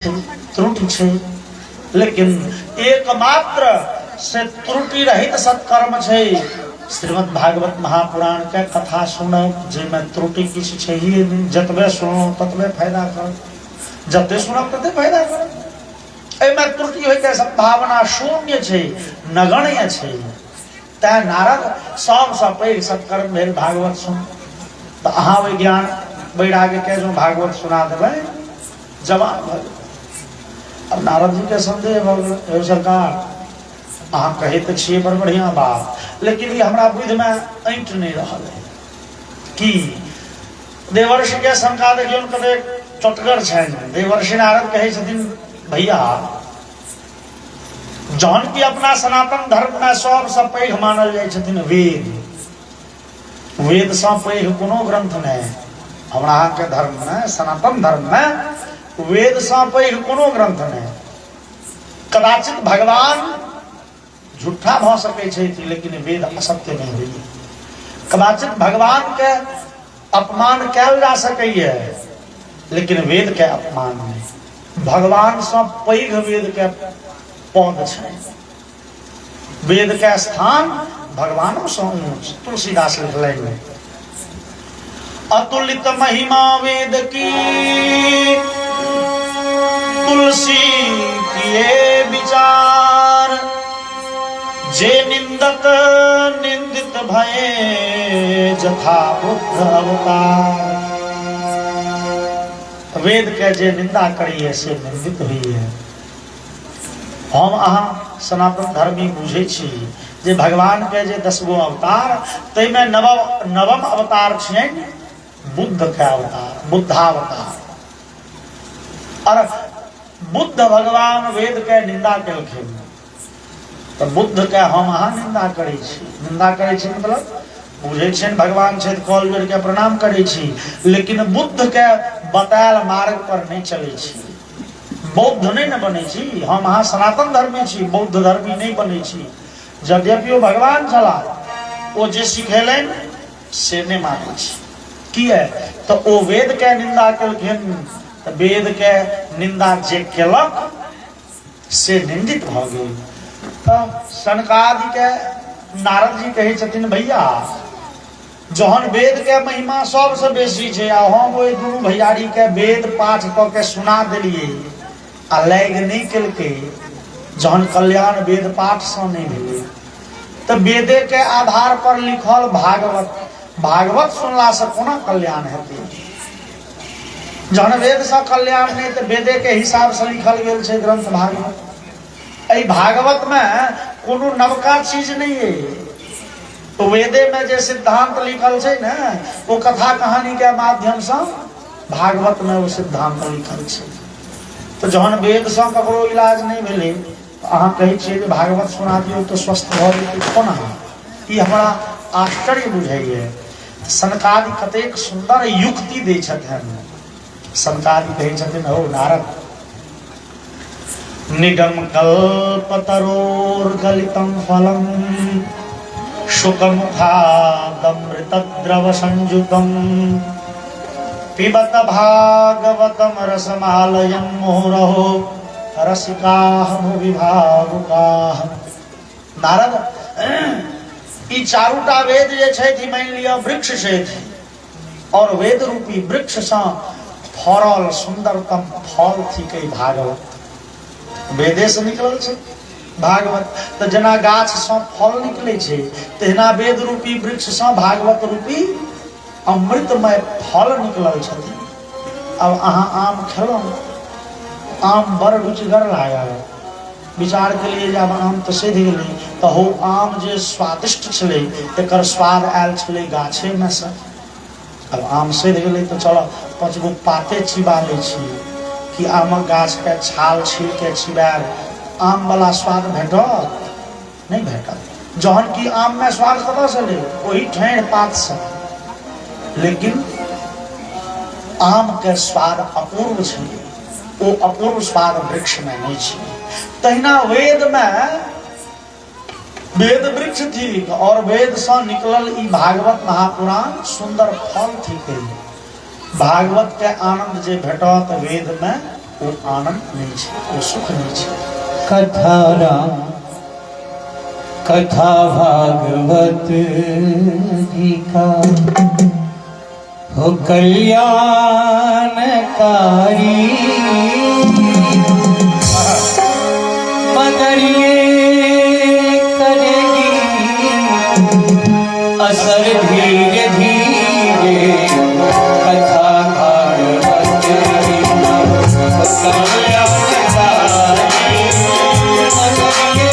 त्रुटि छे, लेकिन एकमात्र से त्रुटि रहित सत्कर्म छे। श्रीमद् भागवत महापुराण के कथा सुनो जिसमें त्रुटि किसी चाहिए नहीं। जतबे सुनो ततबे फायदा करो, जतबे सुनो ततबे फायदा करो। एमे त्रुटि होय के संभावना शून्य छे, नगण्य छे। तै नारद सबसे पैघ सत्कर्म भेल भागवत सुन। तो अहाँ विज्ञान वैराग्य के जो भागवत सुना देबै जवान भ। अब नारद जी के संदेह भ गेल, सरकार अहाँ कहे तो छिए बड़ बढ़िया बात, लेकिन ये हमरा बुद्धि में ऐंठ नहीं रहल है कि देवर्षि के शंका देखियो कते चटगर छन। देवर्षि नारद कहे छथिन, भैया जहन की अपना सनातन धर्म में सबसे पैघ मानल जाय छथिन वेद, वेद से पैघ कोनो ग्रंथ नहीं। हमरा के धर्म में, सनातन धर्म में वेद से पैघ कोनो ग्रंथ नहीं। कदाचित भगवान झूठा भ सके छे, लेकिन वेद असत्य नहीं हुई। कदाचित भगवान के अपमान कैल जा सके है, लेकिन वेद के अपमान नहीं। भगवान से पैघ वेद के पद छे। वेद के स्थान भगवानों से ऊंच। तुलसीदास लिखले, अतुलित महिमा वेद की तुलसी किए विचार, जे निंदक निंदित भये जथा बुद्ध अवतार। वेद के जे निंदा करी है से निंदित हुई है। हम अहाँ सनातन धर्मी बुझे छी जे भगवान के जे 10 गो अवतार, तै में नवम अवतार छे बुद्ध के अवतार, बुद्धावतार। और बुद्ध भगवान वेद के निंदा केलखिन, तो बुद्ध के हम अहाँ निंदा करै छी। निंदा करै छी मतलब बुझे छन भगवान छे कॉल जोड़ के प्रणाम करै छी, लेकिन बुद्ध के बतायल मार्ग पर नहीं चलै छी। बौद्ध नहीं न बने छी। हम अहाँ सनातन धर्मी छी, बौद्ध धर्मी नहीं बने छी। यद्यपि वो भगवान छला, वो जे सिखेलन से नहीं मानै छी। किए तो ओ वेद के निंदा केलखिन, तो वेद के निंदा जे केलक से निंदित भ गेल। तो सनकादि के नारद जी कहे छथिन, भैया जहन वेद के महिमा सबसे बेसी छे, आ हम ओइ दुनू भैयारी के वेद पाठ क के सुना देलिए आ लैग नहीं केलके। जहन कल्याण वेद पाठ से नहीं भेले, तो वेदे के आधार पर लिखल भागवत, भागवत सुनला से कोना कल्याण हेतै। जहन वेद से कल्याण नहीं, तो वेदे के हिसाब से लिखल गेल छे ग्रंथ भागवत। ऐ भागवत में कोनो नवका चीज नहीं है। तो वेदे में जे सिद्धांत लिखल छे ना, वो कथा कहानी के माध्यम से भागवत में वो सिद्धांत लिखल छे। तो जहन वेद से ककरो इलाज नहीं भेले, तो अहाँ कहे छिए भागवत सुना दियो तो स्वस्थ भ जेतै कोना। ई हमरा आश्चर्य बुझाइए। सनकादि कतेक सुंदर युक्ति दै छथिन। सनकादि कहे छथिन, हो नारद निगम कल्पतरोर्गलितं फलं शुकमुखादमृत द्रव संयुतं पिबत भागवतम रसमालयं मुहुरहो रसिकाः भुवि भावुकाः। नारद ई चारूटा वेद जे छै मान लिया वृक्ष छै, और वेद रूपी वृक्ष से फरल सुंदरतम फल थी कई भागवत। वेदे से निकलल छे भागवत। तो जना गाछ से फल निकले छे, तेना वेद रूपी वृक्ष से भागवत रूपी अमृतमय फल निकलल छथिन। अब अहाँ आम खेलौ, आम बड़ रुचिगर लागल। विचार के लिए जब आम तो सिद्ध गेलै, तो हो आम जे स्वादिष्ट छलै, एकर स्वाद आयल छलै गाछे में से। अब आम सिद्ध गेलै तो चलो 5 गो पाते चिबा लै छी कि आमक गाछ के छाल छील के चिबार आम वाला स्वाद भेटत नहीं भेटत। जहन की आम में स्वाद कतऽ से ले, वही ठेर पात से। लेकिन आम के स्वाद अपूर्व छे, वो अपूर्व स्वाद वृक्ष में नहीं छे। तहिना वेद में वेद वृक्ष थी, और वेद से निकलल ई भागवत महापुराण सुंदर फल थी। भागवत के आनंद जे भेटत वेद में वो आनंद नहीं है, वो सुख नहीं है। कथा राम कथा भागवत जी का हो कल्याणकारी, मगर ये करेगी असर धीरे धीरे। कथा भागवत जी का हो कल्याणकारी, मगर ये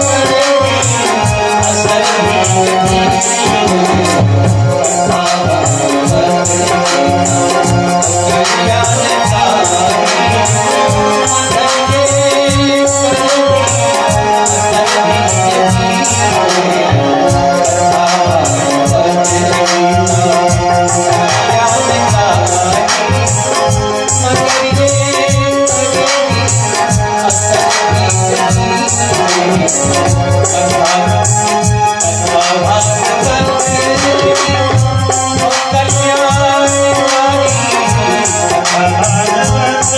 करेगी असर धीरे धीरे। कथा भागवत जी का हो कल्याणकारी, मगर ये करेगी असर धीरे धीरे। कथा भागवत जी का हो कल्याणकारी, मगर ये करेगी असर धीरे धीरे। कथा भागवत जी हो कल्याणकारी, कथा भागवत जी हो कल्याणकारी, कथा भागवत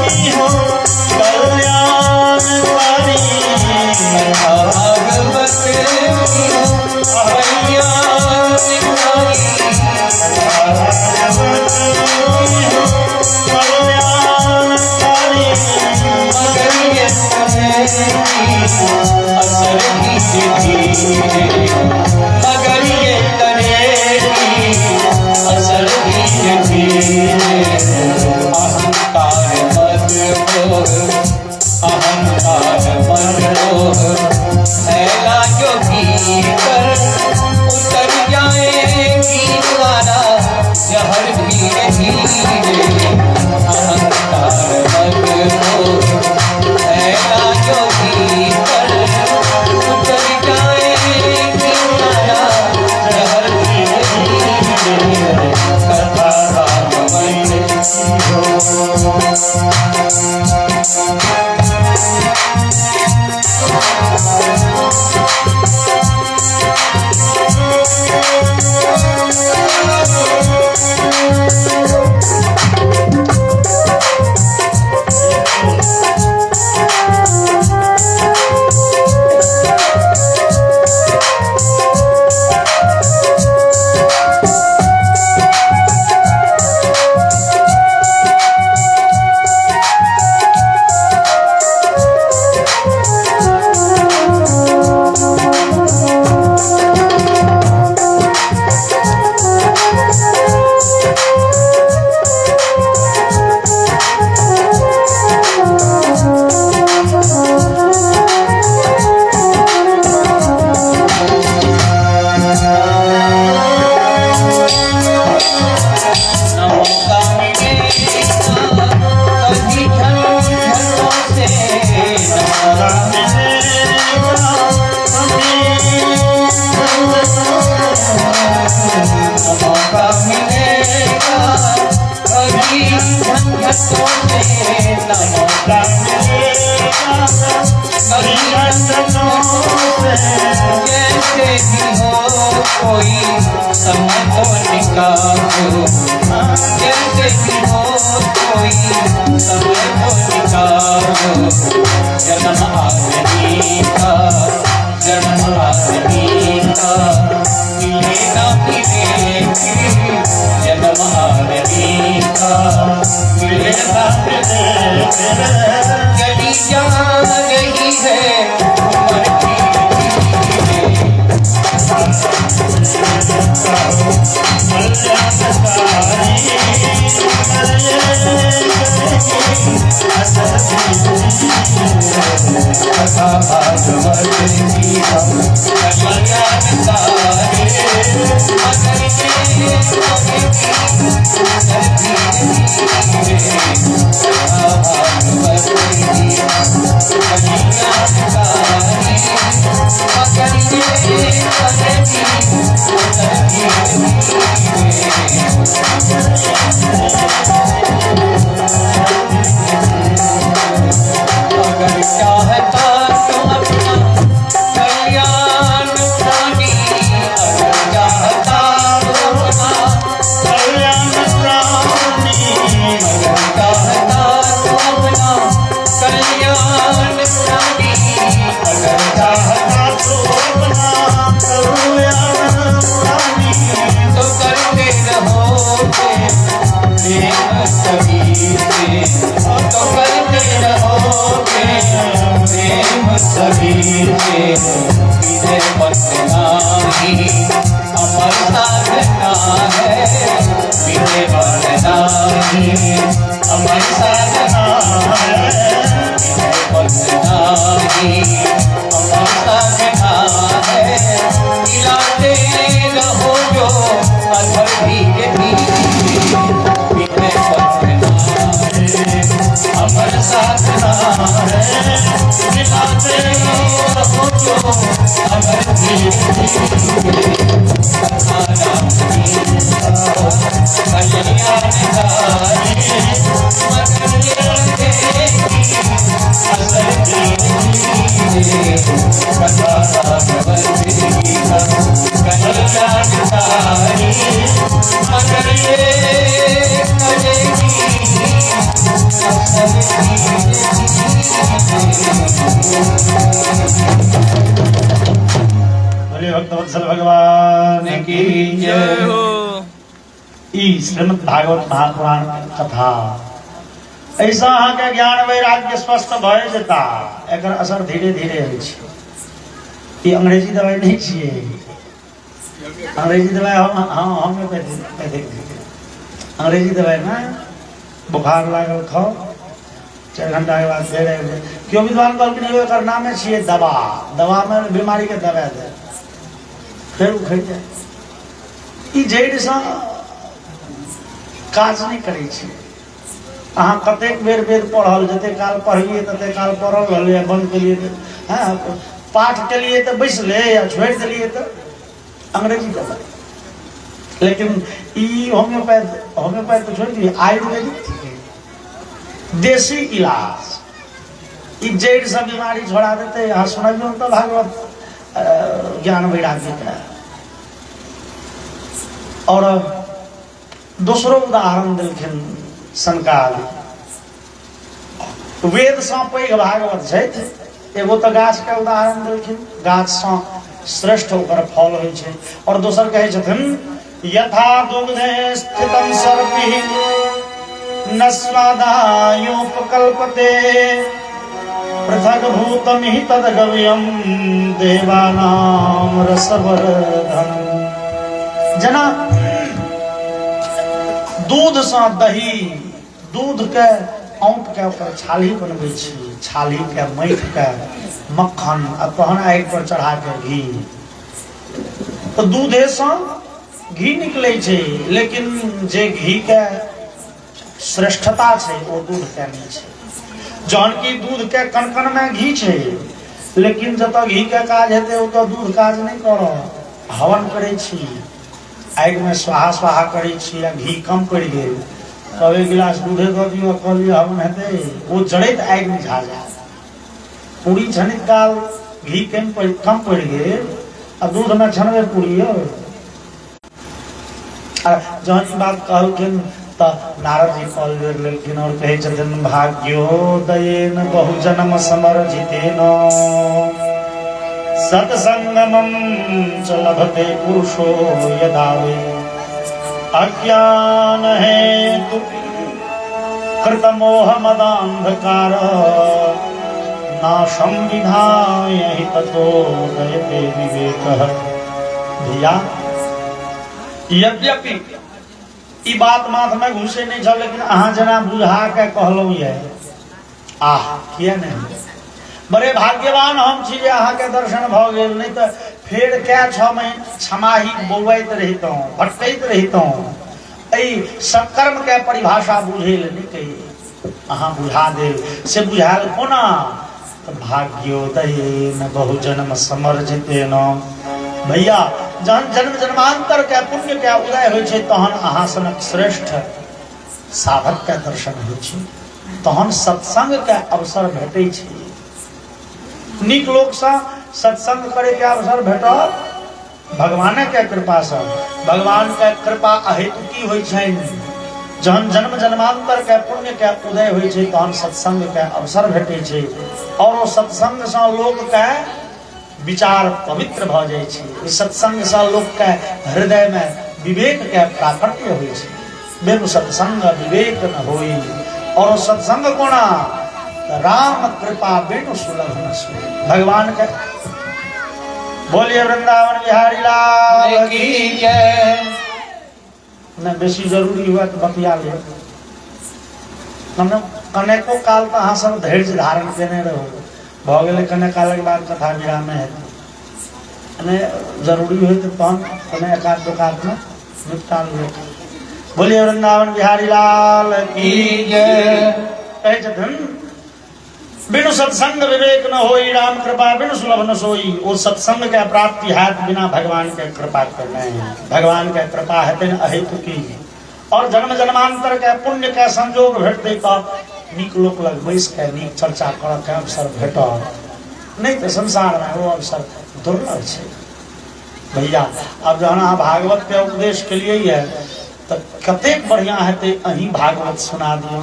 जी हो कल्याणकारी, कथा भागवत जी हो कल्याणकारी, मगर ये करेगी असर धीरे धीरे। मगर ये करेगी असर धीरे धीरे। अहंकार मत मोह, अहंकार मत मोह, फैला जो भीतर उतर जाएगी द्वारा जहर धीरे धीरे। अहंकार मत मोह, फैला जो भीतर उतर जाएगी द्वारा जहर धीरे धीरे। कथा भागवत जी हो जैसे भी हो कोई समय तो निकालो, जैसे भी हो कोई समय तो निकालो। जन्म आदमी का, जन्म आदमी का मिले ना मिले, जन्म आदमी का मिले ना मिले। गली जा रही है उम्र की कथा भागवत जी हो कल्याणकारी, मगर ये करेगी असर धीरे धीरे। कथा भागवत जी हो कल्याणकारी, मगर ये करेगी असर धीरे अगर चाहता तो अपना कल्याण प्राणी, अगर चाहता तो अपना कल्याण प्राणी, अगर चाहता तो साधना है मिलाते रहो जो अगर बोले भक्तवत्सल भगवान की जय हो। ई श्रीमद् भागवत महापुराण कथा ऐसा अहाँ के ज्ञान वैराग्य स्वस्थ भय जेता एकर असर धीरे धीरे होइ छै। ई अंग्रेजी दवाई नहीं छिए, अंग्रेजी दवाई हम होम्योपैथिक अंग्रेजी दवाई ना बुखार लागल खाओ 4 घंटा के बाद फेर क्यों विद्वान कहलखिन एकर नामे छिए दवा, दवा में बीमारी के दवाई दे फिर उखड़ जाए। ई जड़ से काज नहीं करे छी। अहाँ कतेक बेर वेद पढ़ल जते काल पढ़लिए तते काल पढ़ल रहलिए बंद केलिए हाँ पाठ केलिए तो बैस ले या छोड़ दिलिए तो अंग्रेजी दवाई। लेकिन ई होम्योपैथ तो छोड़ दिए आयुर्वेदिक देसी इलाज ई जड़ से बीमारी छोड़ा देते। यहाँ सुनियो तो भागवत ज्ञान वैराग्य का। और दूसरो उदाहरण दिलखिन सनकाल वेद से पैघ भागवत छै। एगो तो गाछ के उदाहरण दिलखिन, गाछ से श्रेष्ठ ओकर फल होइ छै। और दोसर कहे छथिन यथा दुग्धे स्थितम सर्पि न स्वादायोपकल्पते पृथक भूतम ही तदगव्यम देवानाम रसवर्धन। जना दूध से दही, दूध के औंट के ऊपर छाली बनबै छी, छाली के मैथ के मक्खन आ तहन आगि पर चढ़ा के घी, तो दूधे से घी निकले छै। लेकिन जे घी के श्रेष्ठता छै वो दूध के नहीं छै। जहन की दूध के कण में घी छै, लेकिन जत घी के काज हेतै ओत दूध काज नहीं करत। हवन करे छी, आगि में स्वाहा स्वाहा करे छी, या घी कम पड़ गेल तब एक गिलास दूधे दऽ दियौ कहलिए हवन हेतै, वो जड़ैत आगि में झा जायत। पूरी छनित काल घी कम पड़ गेल आ दूध में छनबे पूरी जहन ई बात कहलखिन तो नारद जी कॉल लेलखिन और कहे छथिन भाग्योदयेन बहुजन्म समर्जितेन सत्संगमं च लभते पुरुषो यदा वे अज्ञान हेतु कृत मोह मदांधकार नाशं विधाय हि ततो दयते विवेकः। भैया यद्यपि ई बात माथ में घुसे नहीं छल, लेकिन अहाँ जना बुझा के कहलौ ये आह किया नहीं बड़े भाग्यवान हम छी जे अहाँ के दर्शन भ गेल। नहीं तो फेर क्या 6 महीना छमाही बौआइत रहितौं, भटकैत रहितौं। एई सकर्म के परिभाषा बुझेल नहीं कही अहाँ बुझा देल से बुझायल कोना। भाग्योदयेन बहुजन्म समर्जितेन। भैया जहन जन्म जन्मांतर के पुण्य के उदय होइ छै तहन अहाँ सनक श्रेष्ठ साधक के दर्शन होइ छै, तहन सत्संग के अवसर भेटै छै। नीक लोक से सत्संग करे के अवसर भेटल भगवान के कृपा से। भगवान के कृपा अहेतु की होइ छनि, जहन जन्म जन्मांतर के पुण्य के उदय होइ छै तहन सत्संग के अवसर भेटै छै। और वो सत्संग से लोक के विचार पवित्र भ जाय छै। सत्संग से लोक के हृदय में विवेक के प्राकट्य होइ छै। बिनु सत्संग विवेक न होई। और सत्संग कोना राम कृपा बिनु सुलभ न सोई। भगवान के बोलिए वृंदावन बिहारी लाल की जय। न बेसी जरूरी हुआ तो बतिया ले। हमने अनेको काल तो अहाँ सब धैर्य धारण केने रहो, भ गेलै कने काल के बाद कथा विराम है। जरूरी हो तो तहन एकाध दुकात में निपटा ले। बोलिए वृंदावन बिहारी लाल की जय। कहे छथिन बिनु सत्संग विवेक न होई, राम कृपा बिनु सुलभ न सोई। वो सत्संग के प्राप्ति हाथ बिना भगवान के कृपा करना है। भगवान के कृपा है बिन अहेतु की, और जन्म जन्मांतर के पुण्य के संजोग भेटते का नीक लोक लग बैस के नीक चर्चा कर के अवसर भेट, नहीं तो संसार में वो अवसर दुर्लभ है भैया। अब जहन अहाँ भागवत के उपदेश के लिए है तो कतेक बढ़िया है ते अही भागवत सुना दियो।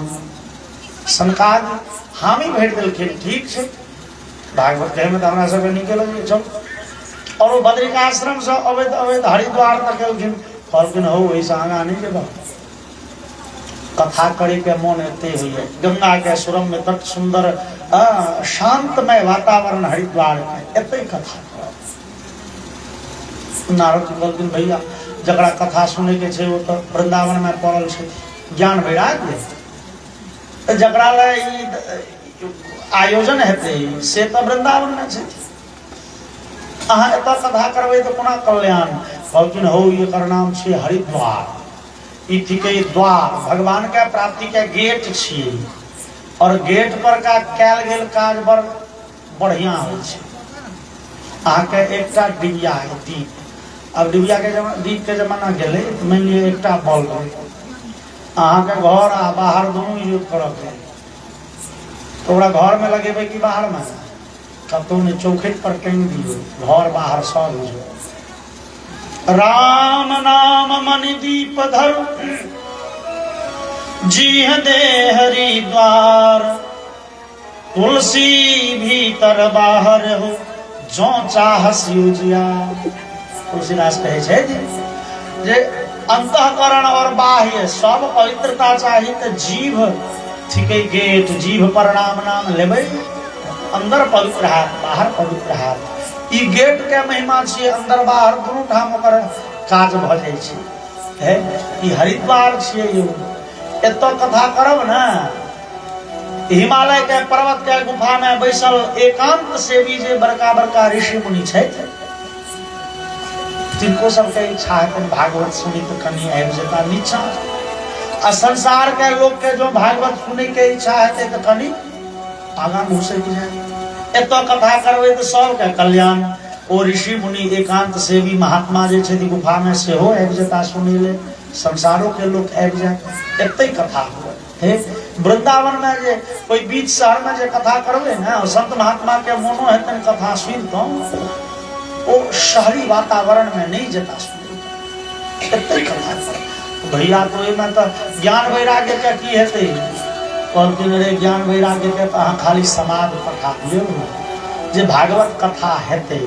सनकाद हामी भेट दिलखिन, ठीक है भागवत कहे में तो हमरा सब नीके लगे छौ। और वो बद्रिकाश्रम से अवैध अवैध हरिद्वार तक गेलखिन, कहलखिन हो वैसा आगा नहीं जेबा, कथा करे के मन एते हुई है। गंगा के सुरम में तट सुंदर शांतमय वातावरण हरिद्वार में, एते कथा नारद कहलखिन भैया जकरा कथा सुने के छे वो तो वृंदावन में पड़ल छे, ज्ञान वैराग्य जकरा आयोजन हेते से तो वृंदावन में छे। अहाँ एतऽ कथा करबै तो कोना कल्याण। कहलखिन हो ये कर नाम छे हरिद्वार, ई थिके द्वार, भगवान के प्राप्ति के गेट छिए। और गेट पर का कैल गेल काज बड़ बढ़िया होइ छै। अहाँ के एकटा डिबिया है दीप, अब डिबिया के दीप के जमाना गेले तो मान लिअ एकटा बल्ब अहाँ के घर आ बाहर दोनों यूज करब तो ओकरा घर में लगेबे कि बाहर में, कतौ ने चौखट पर टांग दियो, घर बाहर सब हो। राम नाम मणि दीप धर जीह दे हरिद्वार, तुलसी भीतर बाहर हो जो चाहस युजिया। तुलसीदास कहे छे जे अंतःकरण और बाह्य सब पवित्रता चाहिए तो जीभ थिके गेट, जीभ पर राम नाम लेबै, अंदर पवित्र हाथ बाहर पवित्र हाथ। ई गेट के महिमा छिए, अंदर बाहर दुनू ठाम ओकर काज भ जाइ छै। है ई हरिद्वार छिए यौ। एतऽ कथा करब ना, हिमालय के पर्वत के गुफा में बैसल एकांत सेवी जे बड़का बड़का ऋषि मुनि छथि, तिनको सबके इच्छा है भागवत सुनी तो कनी आबि जेता नीचा। आ संसार के लोग के जो भागवत सुने के इच्छा है तो कनी आगा घुसैत जाए। एतऽ कथा करबै तो सबके कल्याण। ओ ऋषि मुनि एकांत सेवी महात्मा जे छै गुफा में सेहो आबि जेता सुनै ले, संसारों के लोग आबि जाए, एते कथा है। वृंदावन में जे कोई बीच शहर में जे कथा करबै ना, संत महात्मा के मोनो हेतन कथा सुनतौ, वो शहरी वातावरण में नहीं जता सुने एते कथा कर। भैया तो एमे तो ज्ञान वैराग्य के की हेतै, कहलखिन रे ज्ञान वैराग्य के तो अहाँ खाली समाज पठा दियौ जे भागवत कथा हेतै।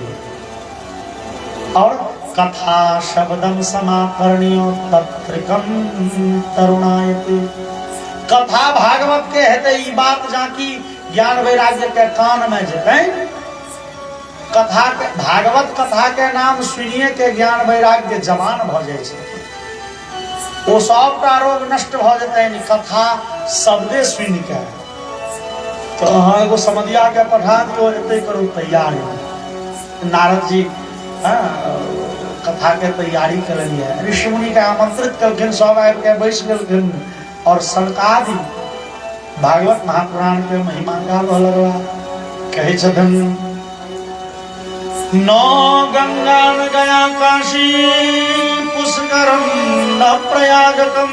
और कथा शब्दम समाकरणीयो तत्रिकम तरुणायते, कथा भागवत के हेतै ई बात जाकी ज्ञान वैराग्य के कान में जेतै। कथा के भागवत कथा के नाम सुनिए के ज्ञान वैराग्य जवान भ जाय छै, वो सबटा रोग नष्ट भ जेतै कथा शब्दे सुनि के। तो अहाँ एगो समधिया के पठा दियो, एते करू तैयारी। नारद जी कथा के तैयारी करलिए, ऋषि मुनि के आमंत्रित करलखिन, सब आबि के बैस गेलखिन। और सनकादि भागवत महापुराण के महिमा गाबऽ लगला। कहे छथिन नौ गंगा न गया काशी पुष्करम न प्रयागकम,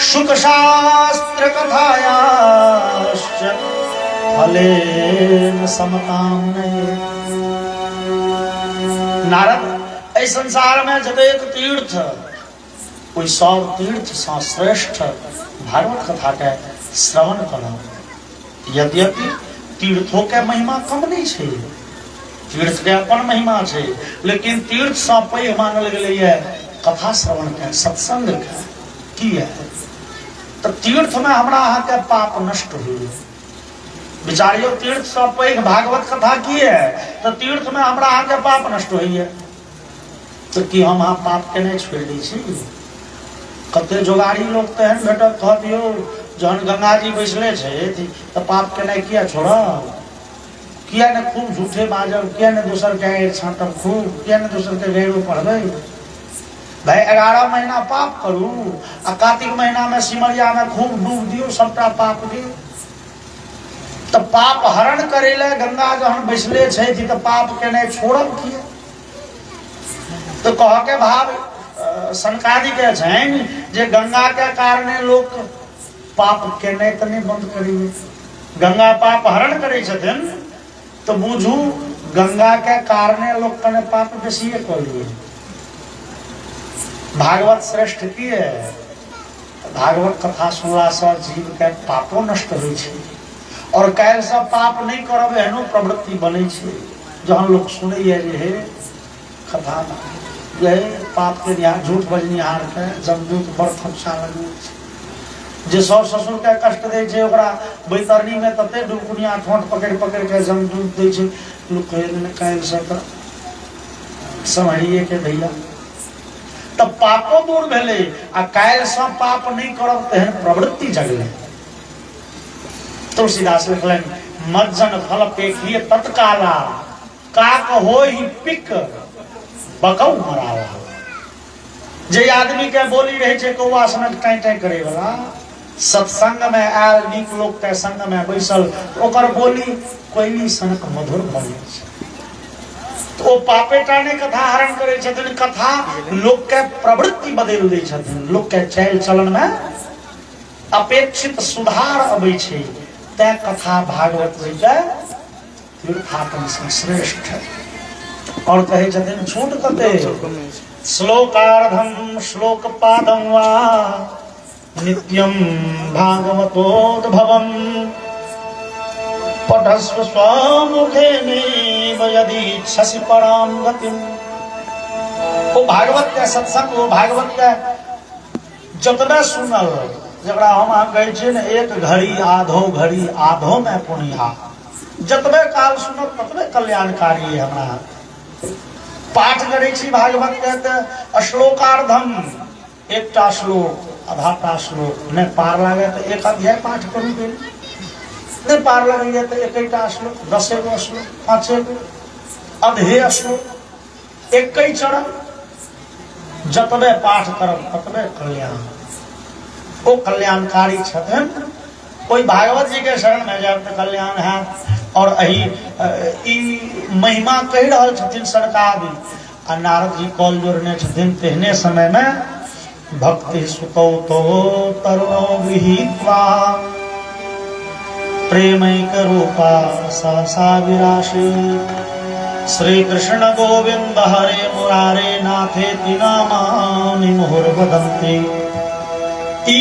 शुक शास्त्र कथायाश्च फलेन समताम नये। नारद इस संसार में जतेक तीर्थ, कोई सब तीर्थ सँ श्रेष्ठ भागवत कथा के श्रवण करब। यद्यपि तीर्थों के महिमा कम नहीं छै, तीर्थ के अपन महिमा छै, लेकिन तीर्थ सँ पैघ मानल गेलै है कथा श्रवण के, सत्संग के। की है तो तीर्थ में हमरा अहाँ के पाप नष्ट हुई। विचारियो तीर्थ सँ पैघ भागवत कथा की है, तो तीर्थ में हमरा अहाँ के पाप नष्ट हुई है। तो की हम अहाँ पाप के नहीं छोड़ दै छी। कते जोगाड़ी लोग तेहन भेटत कहत यौ जहन गंगा जी बैसले छै तो पाप के नहीं किया छोड़ब, किया ने खूब झूठे बाजब, किया ने दोसर के गैर छाँटब, खूब किया ने दोसर के गैरो पढ़बै। भाई 11 महीना पाप करू आ कार्तिक महीना में सिमरिया में खूब डूब दियो, सबटा पाप के तो पाप हरण करेले गंगा जहन बैसले छे थी तो पाप केने छोड़ब किए। तो कह के भाव सनकादि के छन जे गंगा के कारणे लोग पाप केने त नहीं बंद करिए। गंगा पाप हरण करे छथिन तो बुझू गंगा के कारणे लोग कने पाप बेसी कर लिए। भागवत श्रेष्ठ की है, भागवत कथा सुनला से जीव के पापो नष्ट होइ छै और काल्हि से पाप नहीं करब एहनो प्रवृत्ति बनै छै। जहन लोग सुनै ये जे हे कथा जे पाप के यहाँ झूठ बजनिहार के जमदूत बड़ खर्चा लगै छै। जे सौस ससुर के कष्ट दै छै ओकरा बैतरनी में तते डुकुनिया ठोंठ पकड़ पकड़ के जमदूत दै छै। लोग कहे ने काल्हि से त समझिए के भैया तब पापो दूर भेले आ काल्हि से पाप नहीं करब तेहन प्रवृत्ति जगले। तुलसीदास लिखलन मज्जन फल पेखिए तत्काला काक होई पिक बकौ मराला। जे आदमी के बोली रहे छै कौवा सनक टाई टाई करे वाला सत्संग में आयल नीक लोग के संग में बैसल ओकर बोली कोयली सनक मधुर बने छै। तो ओ पापे टाने कथा हरण करे छथिन। कथा लोग के प्रवृत्ति बदल दै छथिन, लोग के चल चलन में अपेक्षित सुधार अबै छै। तै कथा भागवत जी के तीर्थाटन से श्रेष्ठ है। और कहे छथिन छूट कते श्लोकार्धम श्लोक पादम वा नित्यम भागवतोद्भवम पठस्व स्वमुखेनैव यदि इच्छसि परां गतिम। ओ भागवत के सत्संग ओ भागवत के जतबे सुनल जकरा हम अहाँ कहै छियै ने एक घड़ी आधो में पुनिया जतबे काल सुनत ततबे कल्याणकारी है। हमरा पाठ करै छी भागवत के त श्लोकार्धम एकटा श्लोक आधाटा श्लोक ने पार लागे तो एक अध्याय पाठ करू दे नहीं पार लगे तो एक श्लोक 10 गो श्लोक 5 गो अधेय श्लोक एक चरण जतबे पाठ करब ततबे कल्याण। ओ कल्याणकारी छथिन। कोई भागवत जी के शरण में जाए तो कल्याण है। और ई महिमा कह रहल छथिन सरकार आ नारद जी कॉल जोड़ने छथिन। तेहने समय में भक्ति सुतौ तो तरुणो गृहीत्वा प्रेमैक रूपा सा विराशे श्री कृष्ण गोविंद हरे मुरारे नाथे नामानि मुहुर्वदन्ति। ई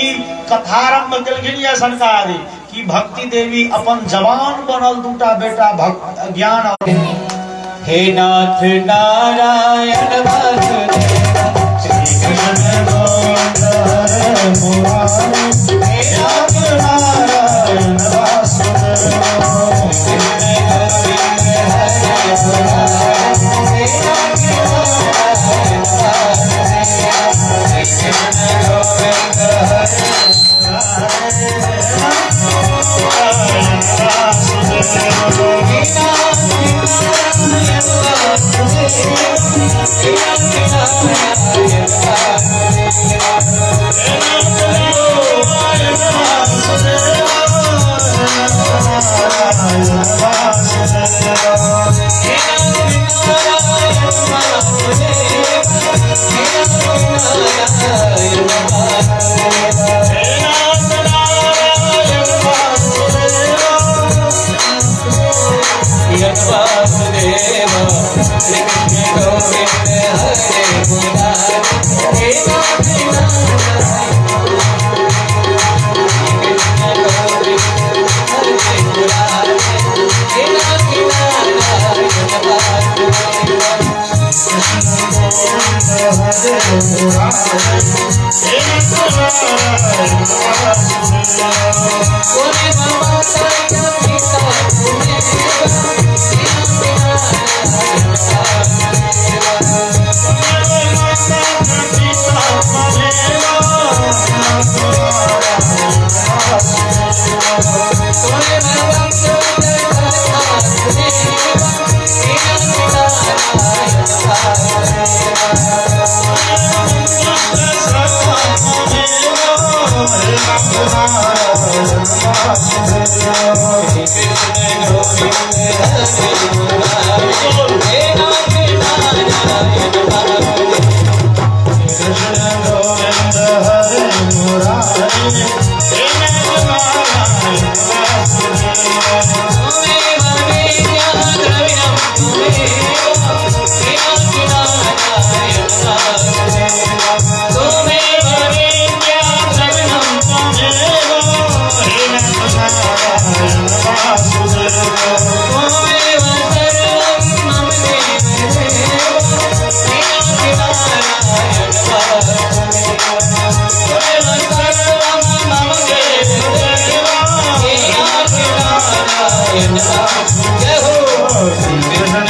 कथारंभ केलखिन या सनकादि कि भक्ति देवी अपन जवान बनल दूटा बेटा भक्त ज्ञान हे नाथ नारायण वासुदेव श्री कृष्ण गोविंद हरे मुरारे हे नाथ नारायण वासुदेव कृष्ण गोविंद हरे मुरारे हे नाथ नारायण वासुदेव कृष्ण गोविंद जय हो श्री कृष्ण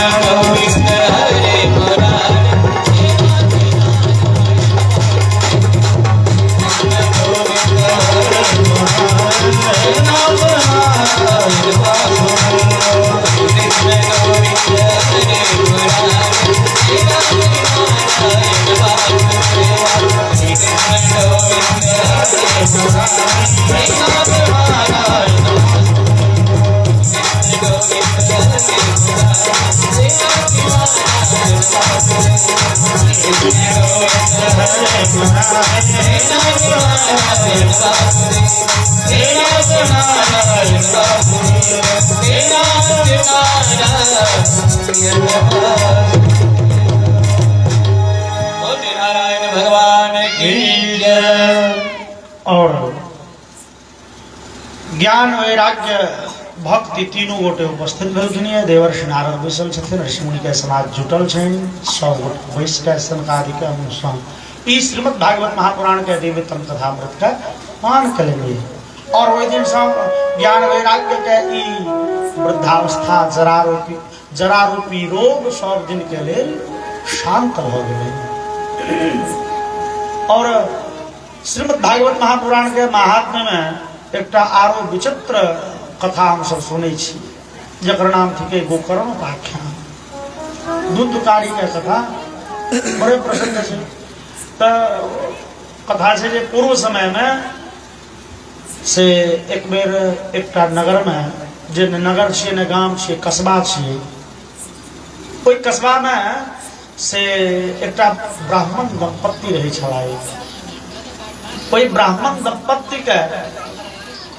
गोविंद हरे मुरारी भगवान की जय। और ज्ञान वैराग्य भक्ति तीनों गोटे उपस्थित भेलखिन। देवर्षि नारद बैसल छथिन, ऋषिमुनि के समाज जुटल छनि, 100 गोटे बैस के सनकादि के अनुसंग ई श्रीमद् भागवत महापुराण के दिव्यतम कथामृत का पान करेंगे। और वही दिन सब ज्ञान वैराग्य के ई वृद्धावस्था जरारूपी रोग सब दिन के लिए शांत हो गए। और श्रीमद् भागवत महापुराण के महात्म्य में एक आरो विचित्र कथा हम सब सुने छी, जकर नाम थी गोकर्ण उपाख्यान। दुंदुकारी के कथा बड़े प्रसिद्ध है। तो कथा से पूर्व समय में से एक बेर एक नगर में, जे नगर छे ने गांव छे, कस्बा छे, ओई कस्बा में से एक ब्राह्मण दंपत्ति रहे छलाए। ओई ब्राह्मण दंपत्ति के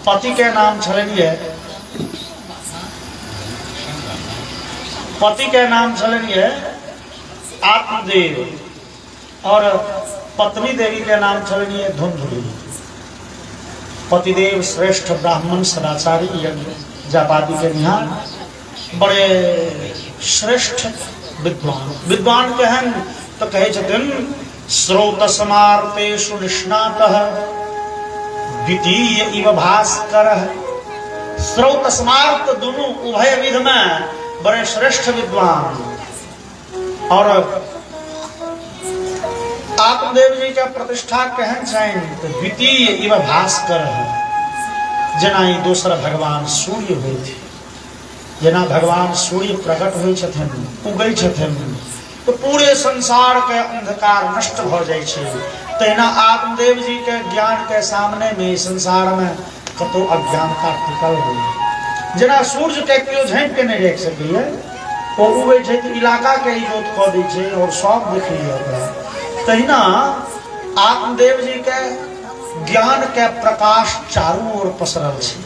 पति के नाम छलनिए आत्मदेव और पत्नी देवी के नाम छलनिए धुंधुली। पतिदेव श्रेष्ठ ब्राह्मण सदाचारी यज्ञ जापादी के निहार बड़े श्रेष्ठ विद्वान कहन तो कहे छथिन स्रोत समार्तेषु निष्णातः द्वितीय इव भास्कर। स्रोत समार्त दोनों उभय विध में बड़े श्रेष्ठ विद्वान। और आत्मदेव जी का प्रतिष्ठा कहन छन तो द्वितीय इव भास्कर है। जना ही दूसरा भगवान सूर्य हुए थे, जना भगवान सूर्य प्रकट हुए छथिन, उगै छथिन तो पूरे संसार के अंधकार नष्ट हो जाए छे। तेना आत्मदेव जी के ज्ञान के सामने में संसार में कतो अज्ञानता टिकल हुई। जना सूर्य के क्यों झाँप के नहीं देख सकी है, वो उगे छे तो इलाका के इजोत खो दी छे और सब देख लिया। तहिना आत्मदेव जी के ज्ञान के प्रकाश चारों ओर पसरल छे,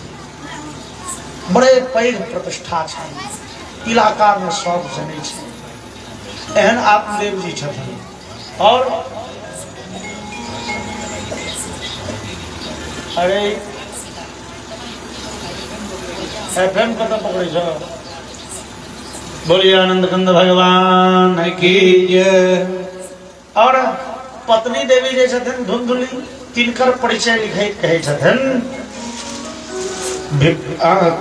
बड़े पैघ प्रतिष्ठा छे, इलाका में सब जने छे। एहन आत्मदेव जी छथिन। और अरे एफएम कत पकड़े छो, बोलिए आनंद कंद भगवान की जय। और पत्नी देवी जे छथिन धुंधुली, तिनकर परिचय लिखैत कहे छथिन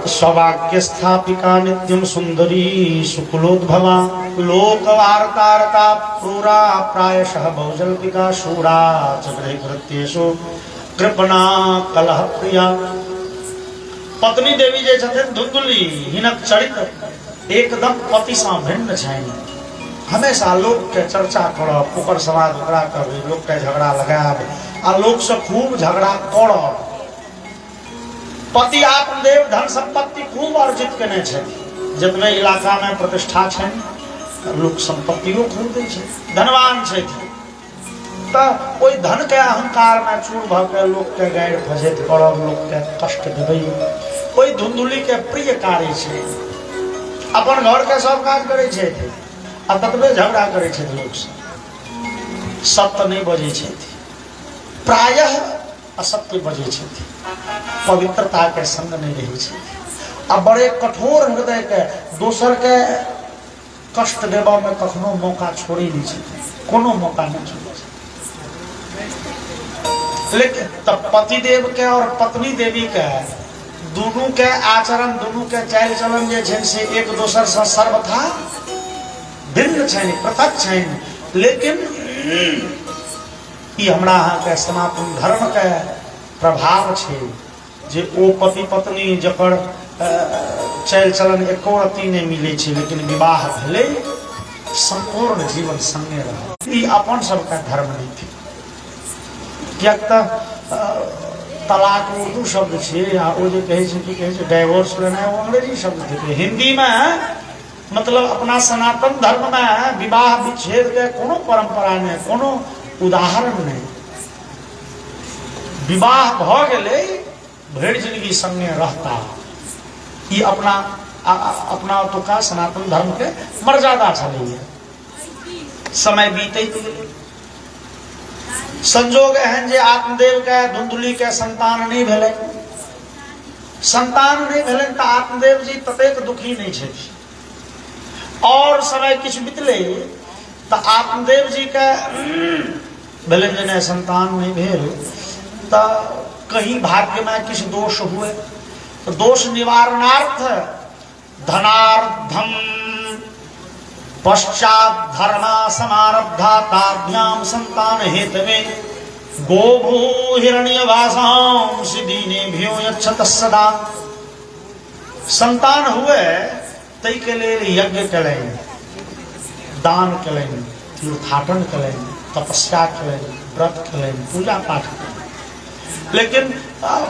सौभाग्य स्थापिका नित्यम सुंदरी सुकुलोद्भवा लोकवार्तारता क्रूरा प्रायशः बहुजल्पिका शूरा चक्रे कृत्येषु कृपणा कलह प्रिया। पत्नी देवी जे छथिन धुंधुली, हिनक चरित्र एकदम पति से भिन्न छनि। हमेशा लोग के चर्चा करब, ओकर समाज ओकरा करब, लोग के झगड़ा लगाब आ लोग से खूब झगड़ा करब। पति आत्मदेव धन संपत्ति खूब अर्जित केने छथि, जतने इलाका में प्रतिष्ठा छनि, लोक संपत्तियों खूब दै छै, धनवान छथि। तो ओई धन के अहंकार में चूर भ के लोक के गारि फजेत करब, लोक के कष्ट देबै, ओई धुंधुली के प्रिय कार्य छै। अपन घर के सब काज करे छै आ ततबे झगड़ा करे छै लोक से, सत्य नहीं बजे छै, प्रायः असत्य बजे छै, पवित्रता के संग नहीं रही छै। आ बड़े कठोर हृदय के, दोसर के कष्ट देवा में कखनो मौका छोड़ी नहीं छै, कोनो मौका नहीं छोड़े छै। लेकिन तब पति देव के और पत्नी देवी के दोनों के आचरण, दोनों के चाल चलन जे छनि से एक दोसर से सर्वथा भिन्न छनि, पृथक छनि। लेकिन ई हमरा अहाँ के सनातन धर्म के प्रभाव छै जे ओ पति पत्नी जकर चाल चलन एको रत्ती नहीं मिले छै, लेकिन विवाह भेलै संपूर्ण जीवन संगे रह। ई अपन सबका धर्म नहीं थी। कियाक त तलाक उर्दू शब्द छै, आ ओ जे कहै छै कि कहै छै डाइवोर्स लेना है, वो अंग्रेजी शब्द थे। हिंदी में मतलब अपना सनातन धर्म में विवाह विच्छेद के कोनो परंपरा नहीं, कोनो उदाहरण नहीं। विवाह भ गेलै, भरि जिंदगी संगे रहता। ये अपना तो का सनातन धर्म के मर्यादा चलैया। समय बीतैत गेलै, संजोग एहन जे आत्मदेव के धुंधुली के संतान नहीं भेलै। संतान नहीं भेलै तऽ आत्मदेव जी ततेक दुखी नहीं छथि। और समय किछु बीतलै तऽ आत्मदेव जी के भेलै जे नहि संतान नहीं भेल तऽ कहीं भाग्य में किछु दोष हुए, तो दोष निवारणार्थ धनार्धम पश्चात धर्मा समारब्धा ताभ्याम संतान हेतवे गोभू हिरण्यवासां सिद्धीने भ्यो यच्छत सदा। संतान हुए तई के लेल यज्ञ करें, दान करें, तीर्थाटन करें, तपस्या करें, व्रत करें, पूजा पाठ करें। लेकिन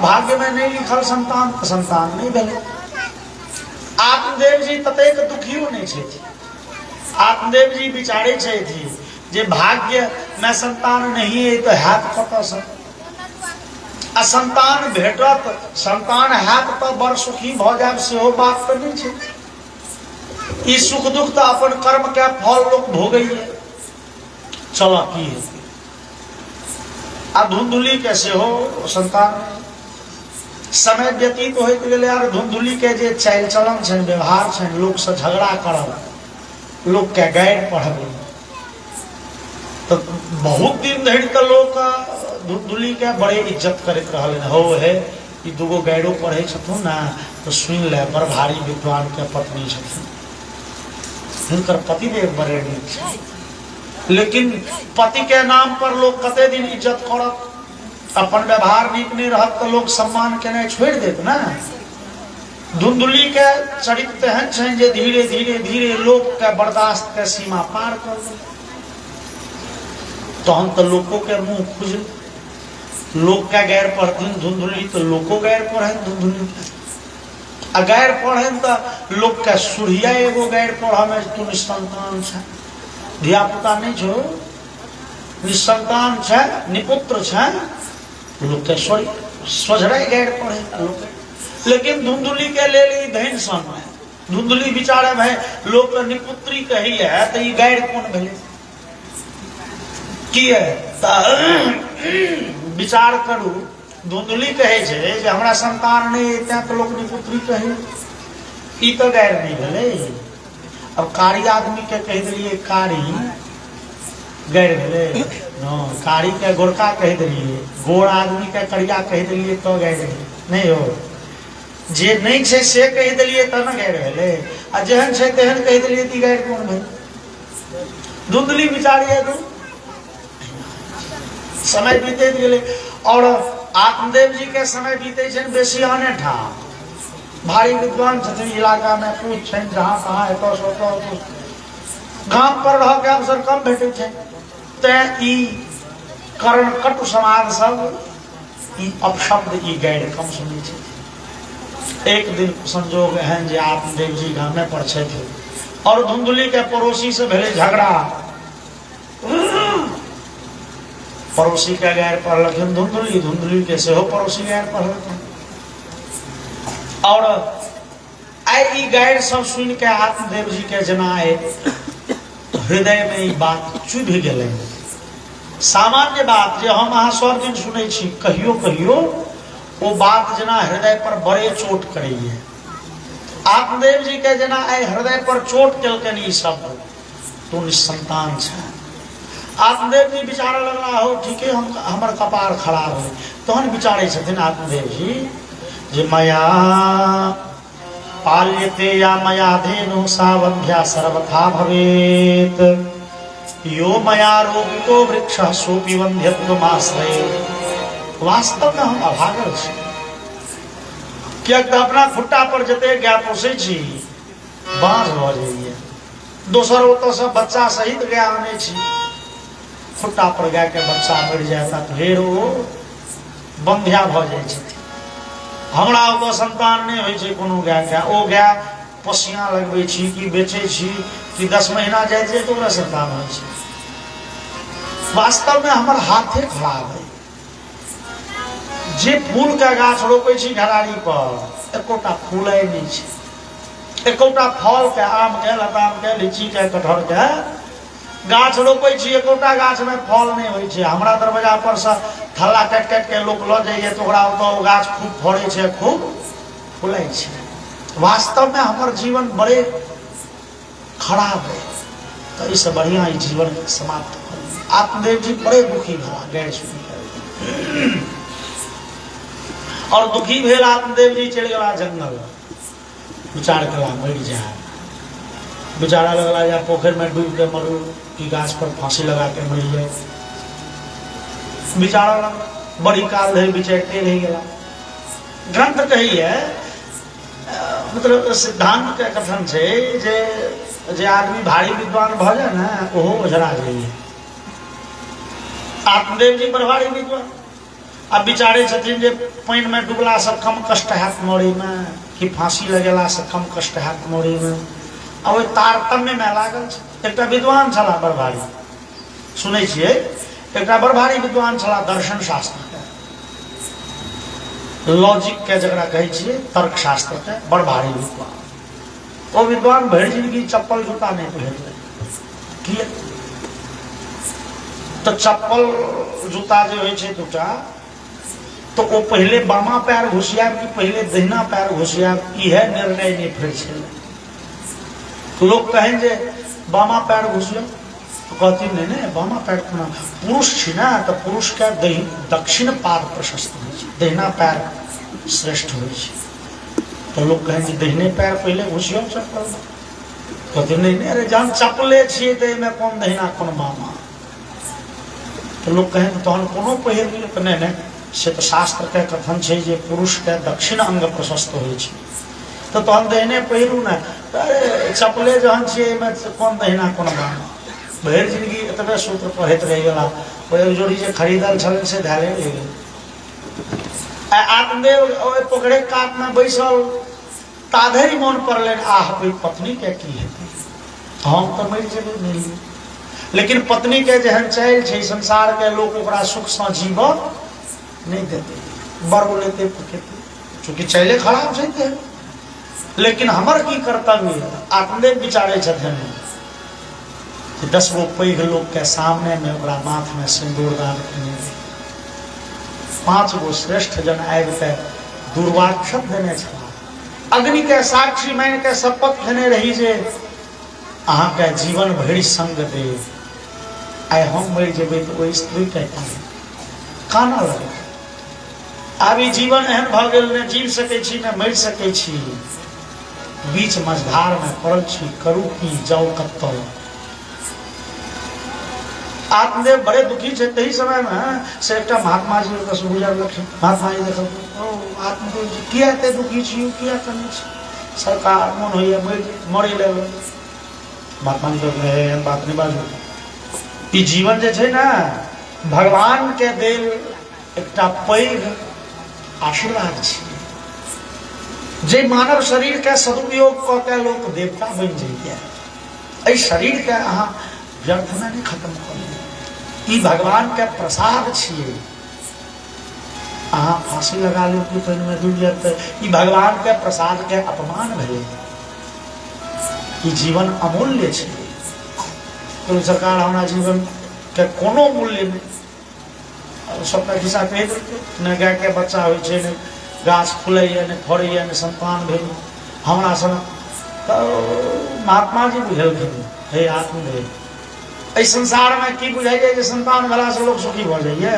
भाग्य में नहीं लिखल संतान, संतान नहीं भेलै। आत्मदेव जी ततेक दुखियो नहीं छथि। आत्मदेव जी विचारे छथि जे भाग्य में संतान नहीं है तो हैत कतऽ से। आ संतान भेटत, संतान हैत तऽ बड़ सुखी भऽ जायब, सेहो बात तऽ नहीं छै। ई सुख दुख तऽ अपन कर्म के फल लोक भोगैए। चलऽ की हेतै। आ धुंधुली के सेहो संतान। समय व्यतीत होइत गेलै, आर धुंधुली के जे चाल चलन छनि, व्यवहार छनि, लोक से झगड़ा करब, लोक के गारि पढ़ब, तो बहुत दिन धरि तऽ लोक धुंधुली के बड़े इज्जत करैत रहल। हो हे ई दूगो गाइरो पढ़ै छथुन ना तो सुनि ले, बड़ भारी विद्वान के पत्नी छथिन, हुनकर पतिदेव बड़े नीक छथि। लेकिन पति के नाम पर लोग कते दिन इज्जत करत। अपन व्यवहार नीक नहीं रहत तो लोग सम्मान केनाइ छोड़ देत ना। धुंधुली के चरित्र तेहन छै जे धीरे धीरे धीरे लोक के बर्दाश्त के सीमा पार कर दे। तहन तो लोगों के मुंह खुजल, लोग के गैर पढ़थिन धुंधुली तो लोको गैर पढ़े धुंधुली। आ गैर पढ़े तो लोग के सुढ़िया एगो गैर पढ़ में तू निसंतान छै, धिया पुता नहीं छो, निसंतान छै, निपुत्र छै, लोग के सोझरे गैर पढ़े लोग। लेकिन धुंधुली के लेल ई धैन सन है। धुंधुली विचारे भाई लोग के निपुत्री कही है तो ई गैर कौन भेले की है। विचार करू, धुंधुली कहे छै जे हमरा संतान नहीं है तो लोग निपुत्री कही, ई तो गैर नहीं भेले। अब कारी आदमी के कह दिलिए कारी, गैर भेले। कारी के गोरका कह दिलिए, गोर आदमी के करिया कह दिलिए तो गैर नहीं हो। जे नहीं छै से कह दिलिए तो न गैर भेले, आ जेहन छै तेहन कह दिलिए ती गैर कौन भेल। धुंधली विचारिए दू। समय बीतैत गेलै और आत्मदेव जी के समय बीते छनि बेसी आने ठाम। भारी विद्वान छथिन, इलाका में पूछ छनि जहाँ तहाँ एतऽ से ओतऽ, गाम पर रह के अवसर कम भेटै छै। तैं ई कर्ण कटु समाज सब ई अपशब्द ई गैर कम सुनै छै। एक दिन संजोग एहन जे आत्मदेव जी गामे पर छथि और धुंधुली के पड़ोसी से भेले झगड़ा। पड़ोसी के गैर पढ़लखिन धुंधुली, धुंधुली के सेहो पड़ोसी गैर पढ़लखिन। और आई ई गैर सब सुन के आत्मदेव जी के जेना हृदय में ई बात चुभ गेलै। सामान्य बात जे हम अहाँ सब दिन सुनै छी, कहियो कहियो वो बात जेना हृदय पर बड़े चोट करैए। आत्मदेव जी के जेना आई हृदय पर चोट केलकन ई शब्द, तू निसंतान छै। आत्मदेव जी विचारे लगला हो ठीके हम हमर कपार खराब है। तहन विचारे छथिन आत्मदेव जी जे मया पाल्यते या मया धेनु सा वंध्या सर्वथा भवेत। यो मया रोपितो वृक्ष सोपि वंध्यत्वमाश्रये। वास्तव में हम अभागर छी, कियाक अपना खुट्टा पर जते गाय पोसै छी बाँझ भ जाइए, दोसर ओतऽ से बच्चा सहित गाय आनै छी, खुट्टा पर गाय के बच्चा मरि जाता तो फेर ओ बंध्या भ जाइ छथिन। हमरा ओतऽ संतान नहि होइ छै कोनो गाय के, ओ गाय पोसिया लगबै छी कि बेचै छी कि 10 महीना जाइ छै तो ओकरा संतान होइ छै। वास्तव में हमर हाथे खराब है। जे फूल के गाछ रोपे छी घरारी पर एकोटा फूले नहीं छै, एकोटा फल के, आम के, लताम के, लीची के, कटहर के गाछ रोपे छी, एकोटा गाछ में फल नहीं होइ छै। हमरा दरवाजा पर से थल्ला काट काट के लोग ल जाइए तो ओकरा ओतऽ गाछ खूब फड़े छै, खूब फूले छै। वास्तव में हमर जीवन बड़े खराब है, तो इससे बढ़िया ही जीवन समाप्त कर। आत्मदेव जी बड़े दुखी भला गैर सुनी और दुखी भेल आत्मदेव जी चढ़ गला जंगल, विचार कला मर जाए, बेचारा लगला या पोखर में डूब के मरू कि गाछ पर फांसी लगा के मर जाए। विचारा बड़ी काल रहे बिचैते रह गया। ग्रंथ कही है, मतलब सिद्धांत के कथन छै जे आदमी भारी विद्वान भ जाए ना ओहो ओझरा जाइए। आत्मदेव जी बड़ भारी विद्वान, अब विचारे छथिन जे पानि में डूबला से कम कष्ट हैत मरे में कि फांसी लगेला से कम कष्ट हैत मरे में। अब ओहि तारतम्य में लागल छै। एकटा विद्वान छला बड़ भारी, सुनै छियै एकटा बड़ भारी विद्वान छला दर्शन शास्त्र के, लॉजिक के जकरा कहै छियै, तर्क शास्त्र के बड़ भारी विद्वान। ओ विद्वान भरि जिंदगी चप्पल जूता नहीं पहिरले। किया तो चप्पल जूता जो होइ छै दूटा, तो वो पहले बामा पैर घुसिया कि पहले दहिना पैर घुसिया, इहे निर्णय नहीं फिर छे। लोग कहें जे बामा पैर घुसिया तो कहती नहीं बामा पैर कोना, पुरुष छी ना तो पुरुष के दक्षिण पाद प्रशस्त होइ छै, दहिना पैर श्रेष्ठ होइ छै। तो लोग कहें जे दहिने पैर पहले घुसियो चप्पल, कहती नहीं अरे जहन चप्पले छिए तो एहिमे कोन दहिना कोन बामा। तो लोग कहें तहन कोनो पहिर लियो, तो नहीं से तो शास्त्र के कथन छै जे पुरुष के दक्षिण अंग प्रशस्त होइ छै, तो तहन दहिने पहिरू ना। अरे चप्पले जहन छिए एहिमे कोन दहिना कोन बामा। भरि जिंदगी एतबे सूत्र पढ़ैत रहि गेला, ओ एक जोड़ी जे खरीदल छल से धैले रहि गेल। आत्मदेव ओहि पोखरे कात में बैसल ताधरि मोन पड़लनि आह पत्नी के की हेतै, हम तो मरि जेबै नहीं, लेकिन पत्नी के जेहन चालि छै संसार के लोग ओकरा सुख से जीवन नहीं देते, बड़ लेते पकेते, चूंकि चाले खराब छै। लेकिन हमर की कर्तव्य, आत्मदेव विचारे छथिन 10 गो पैघ लोग के सामने में ओकरा माथ में सिंदूरदान केने, 5 गो श्रेष्ठ जन आबि के दुर्वाक्षत देने छला, अग्नि के साक्षी मान के शपथ देने रही जे अहाँ के जीवन भरि संग देव। आइ हम मरि जेबै तो ओहि स्त्री के काना लगे। आब ई जीवन एहन भ गेल, ने जीव सकै छी ने मरि सकै छी, बीच मझधार में पड़ल छी, करू की जाऊ कत्तौ। आत्मदेव बड़े दुखी छे। तही समय में से एकटा महात्मा जी ओतऽ से गुजरलखिन। महात्मा जी देखल, ओ आत्मदेव जी किया एते दुखी छी, किया कने छी, सरकार मोन होइए मरे लेबै। महात्मा जी कहलखिन एहन बात नहीं बाजू, ई जीवन जे छै ना भगवान के देल एकटा पैघ आशीर्वाद छै, जे मानव शरीर के सदुपयोग क के लोक देवता बनि जाइए। एहि शरीर के अहाँ व्यर्थ में नहीं खत्म कर, ई भगवान के प्रसाद छिए। अहाँ फांसी लगा लो कि पानि में डूब जाए तो ई भगवान के प्रसाद के अपमान भेलै। ई जीवन अमूल्य छै, तो सरकार हमरा जीवन के कोनो मूल्य नहीं, सबका खिस्सा कहि देलकै, न गाय के बच्चा होइ छै, न गाछ फूलैए, न फड़ैए, न संतान भेल हमरा सन। तो महात्मा जी बुझलखिन हे आत्मदेव, एहि संसार में की बुझाइए जे संतान भेला से लोग सुखी भ जाइए,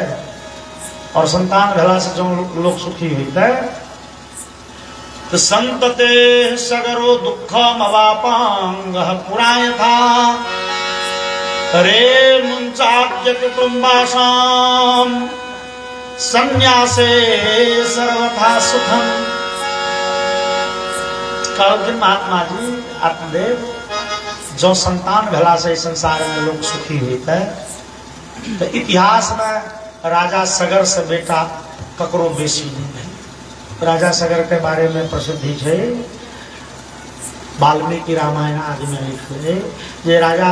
और संतान भेला से जो लोग सुखी होते तो संतते सगरो दुःखम अवापांग पुराय था रे मुंचाद्य कुटुंबासाम संन्यासे सर्वथा सुखम। कहलखिन महात्मा जी आत्मदेव जो संतान भेला से संसार में लोग सुखी होते तो इतिहास में राजा सगर से बेटा ककरो बेसी नहीं है। राजा सगर के बारे में प्रसिद्धि है, वाल्मीकि रामायण आदि में लिखे जे राजा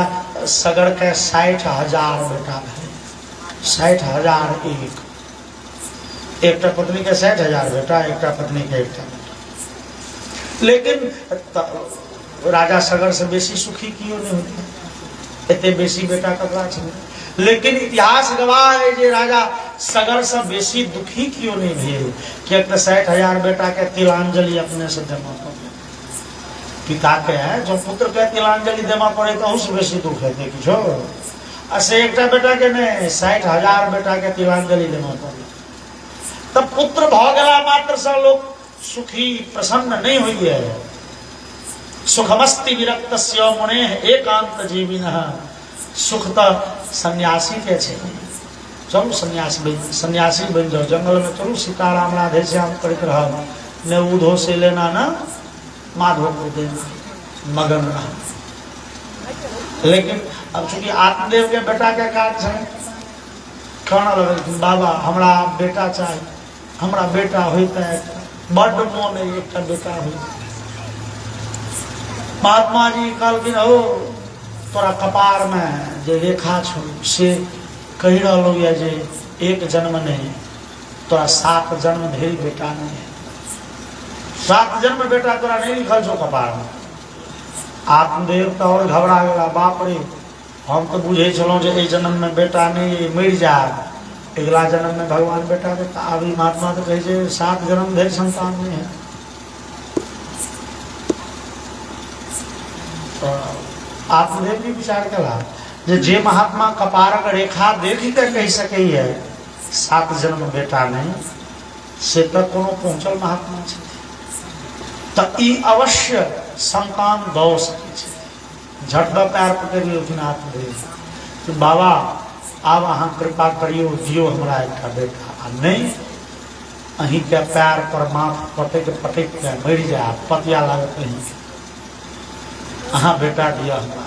सगर के 60,000 बेटा है, 60,000 एक पत्नी के 60,000 बेटा, एक पत्नी के 1 बेटा। लेकिन राजा सगर से बेसी सुखी क्यों नहीं होते, इतने बेसी बेटा ककरा छे। लेकिन इतिहास गवाह है जे राजा सगर से बेसी दुखी क्यों नहीं भेल, कि 60,000 बेटा के तिलांजलि अपने से देना पड़े। पिता के है जो पुत्र के तिलांजलि देना पड़े तो उससे बेसी दुख है किछो। ऐसे एक बेटा के नहीं 60,000 बेटा के तिलांजलि देना पड़े। तब पुत्र भगला मात्र से लोग सुखी प्रसन्न नहीं हुई है। सुखमस्ति विरक्तस्य मुने एकांत जीविनः, सुख तो सन्यासी के छे। चलो सन्यासी बन जाओ, जंगल में चलो सीताराम राधे श्याम करके रहो, न उधो से लेना ना माधो को देना, मगन रहा। लेकिन अब चूंकि आत्मदेव के बेटा के काज है, कहना लगे बाबा हमरा बेटा चाहिए, हमरा बेटा होता है, बड़ मोन है एक बेटा हो। महात्मा जी कहलखिन हो तोरा कपार में जे रेखा छो से कही रहो या जे एक जन्म नहीं, तोरा 7 जन्म धरि बेटा नहीं है। 7 जन्म बेटा तोरा नहीं लिखल छो कपार में। आत्मदेव तो और घबरा गया, बाप रे हम तो बुझे छलों जे ए जन्म में बेटा नहीं मर जाए, अगला जन्म में भगवान बेटा देता। अभी महात्मा तो कहे 7 जन्म धरि संतान नहीं है। तो आत्मदेव भी विचार कला जे महात्मा कपारक रेखा देख के कह सके है 7 जन्म बेटा नहीं, से तक कोनो पहुंचल महात्मा छे तो ई अवश्य संतान दौ सके छे। झट द पैर पकड़ लेकिन आत्मदेव कि बाबा आब अहाँ कृपा करियो, दियो हमरा एक बेटा। आ नहीं अहीं के पैर पर माथ पटक पटक के मर जाए, पतिया लागत कहीं अहाँ बेटा दिया हमरा।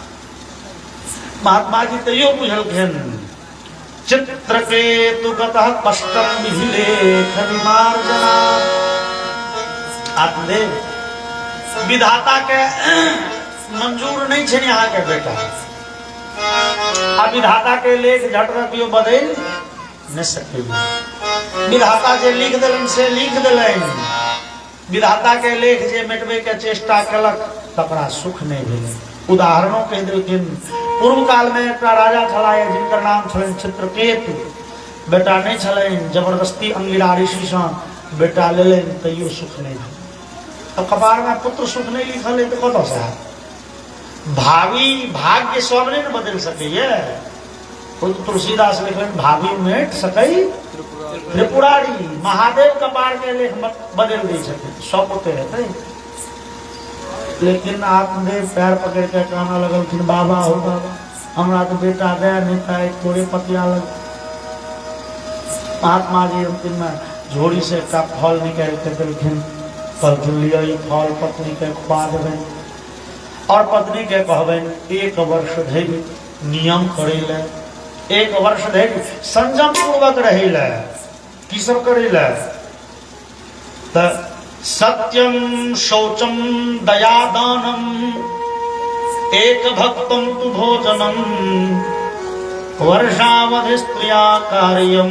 महात्मा जी तैयो बुझलखिन चित्रकेतु गतः कष्टम विहिलेख विमार्जना। आत्मदेव विधाता के मंजूर नहीं छे यहाँ के बेटा, अब विधाता के लेख झट रखियो बदल न सके। विधाता जे लिख देलन से लिख देलन, विधाता के लेख जे मिटबे के चेष्टा कलक तकरा सुख नहीं भेल। उदाहरणों कह देलखिन पूर्व काल में एक राजा छला जिनकर नाम छलन चित्रकेतु, बेटा नहीं छलन, जबरदस्ती अंगिरा ऋषि से बेटा ले लेन तैयो सुख नहीं भेल। अब कपार में पुत्र सुख नहीं लिखल है तो कत से भावी भाग्य सब नहीं बदल सके। तुलसीदास लिखन भावी मेट सकई त्रिपुरारी, महादेव कपार के लेख बदल दे सके सब होते रहते। लेकिन आत्मदेव पैर पकड़ के कहना लगल कि बाबा हो बाबा हमरा तो बेटा दया नहीं था, थोड़े पतिया लग। महात्मा जी अंतिम में झोड़ी से का फल निकाल के देलखिन, कहलखिन लिया ई फल पत्नी के खुआ देबन और पत्नी के कहबन 1 वर्ष धरि नियम करे ले, 1 वर्ष धरि संयम पूर्वक रहे ले। की सब करे ले त सत्यम शौचम दयादानम एक भक्तम तु भोजनम वर्षावधि स्त्रिया कार्यम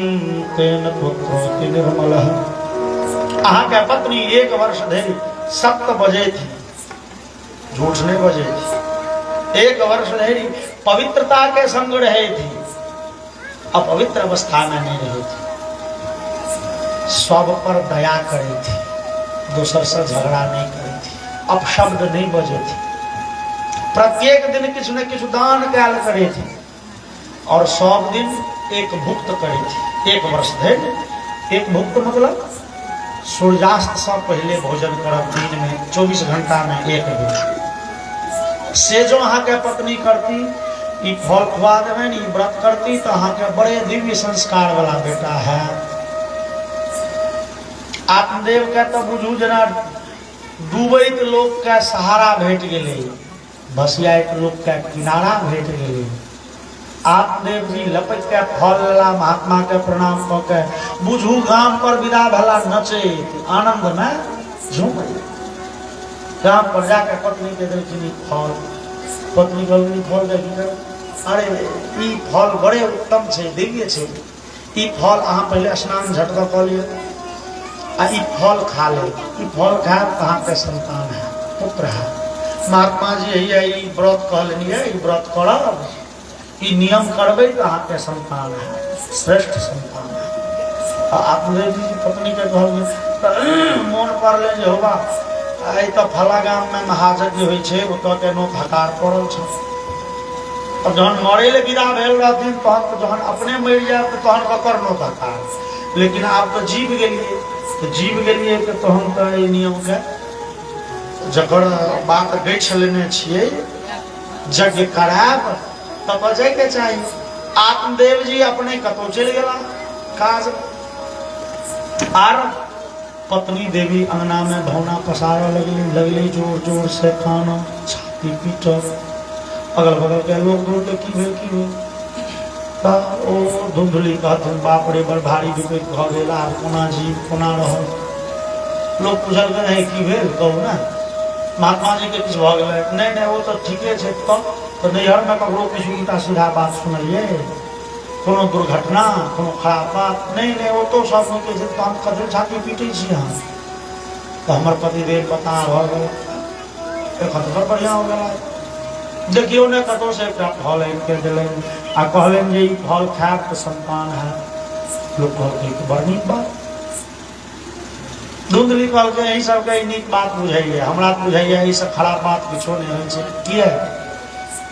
तेन पुत्रोति निर्मलः। अहाँ के पत्नी 1 वर्ष धरि सत्य बजे थी, झूठ नहीं बजे थी। 1 वर्ष धरि पवित्रता के संग रहे थी, अपवित्र अवस्था में नहीं रही थी। सब पर दया करे थी, दूसर से झगड़ा नहीं करी थी, अपशब्द नहीं बजे थी, प्रत्येक दिन किछु न किछु दान कैल करे थी और सब दिन एक भुक्त करे थी। 1 वर्ष धरि एक भुक्त मतलब सूर्यास्त से पहले भोजन करब, दिन में 24 घंटा में एक बेर। से जो अहाँ के पत्नी करती, ई फल खुआ देबनि, ई व्रत करती तो अहाँ के बड़े दिव्य संस्कार वाला बेटा है। आत्मदेव के तो बुझू जना डूबैत लोक के सहारा भेट गेलै, भसियाइत लोक के किनारा भेट गेलै। आत्मदेव जी लपट के फल लेला, महात्मा के प्रणाम क के बुझू गाम पर विदा भेला, नचैत आनंद में झूम गाम पर जाके पत्नी के देखी फल, पत्नी कहलकै फल देखी, अरे ई फल बड़े उत्तम छै, दिव्य छै, ई फल अहाँ पहले स्नान झटक कऽ लिअ आ ई फल खा ले, ई फल खायब अहाँ के संतान है, पुत्र है। महात्मा जी है ई व्रत कहलनि है, ई व्रत करब, ई नियम करबै तो अहाँ के संतान है, श्रेष्ठ संतान है। आत्मदेव जी की पत्नी के कहल मोन पड़ले जे होबा आई तो फला गाम में महायज्ञ होइ छै, ओतऽ केनो हकार पड़ल छै। और जहन मरे ले विदा भेल रहथिन तहन जहन अपने मरि जायब तहन ककर नो हकार, लेकिन आब तो जीव गेलिए, तो जीव गेलिए तो तहन तो ई नियम के जकर बात गैछ लेने छियै यज्ञ करायब तो बजे के चाहिए। आत्मदेव जी अपने कतौ चलि गेला काज, आर पत्नी देवी अंगना में भौना पसारऽ लगली जोर जोर से खाना, छाती पीटल, अगल बगल के लोग दूर के की भेल ओ धुंधली कहथिन बाप रे बड़ भारी विपैत भऽ गेल, आब कोना जीव कोना रहब। लोग पूछल है की भेल कहू ना, महात्मा जी के किछु भऽ गेलै, नहीं वो तो ठीके छै। तो नैहर में ककरो किछु उल्टा सीधा बात सुनलिए, कोनो दुर्घटना, कोनो खराब बात नहीं वो तो सब नीके छै, तो हम कथी छाती पीटे छी हम, तो हमर पतिदेव बता भऽ गेल, एखन बड़ बढ़िया हो गेला। देखियो ने कतौ से एकटा फल आनि के देलनि आ कहलनि जे ई फल खायब तो संतान है। लोग कहलकै बड़ नीक बात। धुंधली कहलकै एहि सबके नीक बात बुझाइए, हमरा तो बुझाइए एहि से खराब बात किछो नहीं होइ छै। किया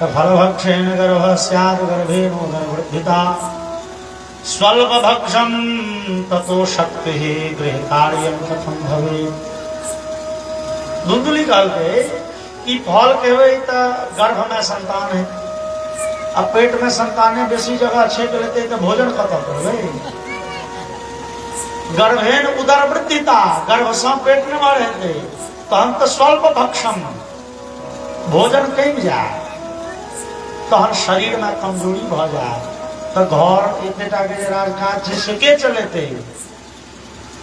तो फलभक्षेण गर्भ स्यात् गर्भेण गर्भवृद्धिता स्वल्प भक्षम ततो शक्ति गृह कार्यम कथम भवेत्। धुंधली कहलकै ई फल खेबै तो गर्भ में संतान है, अब पेट में संताने बेसी जगह छेक लेते तो भोजन कतऽ करबै। गर्भेण उदर वृद्धिता, गर्भ से पेट में रहते तो हम तो स्वल्प भक्षम, भोजन कम जाए तहन शरीर में कमजोरी भ जाए, तो घर एतेटा के राजकाज छै से के चलेते,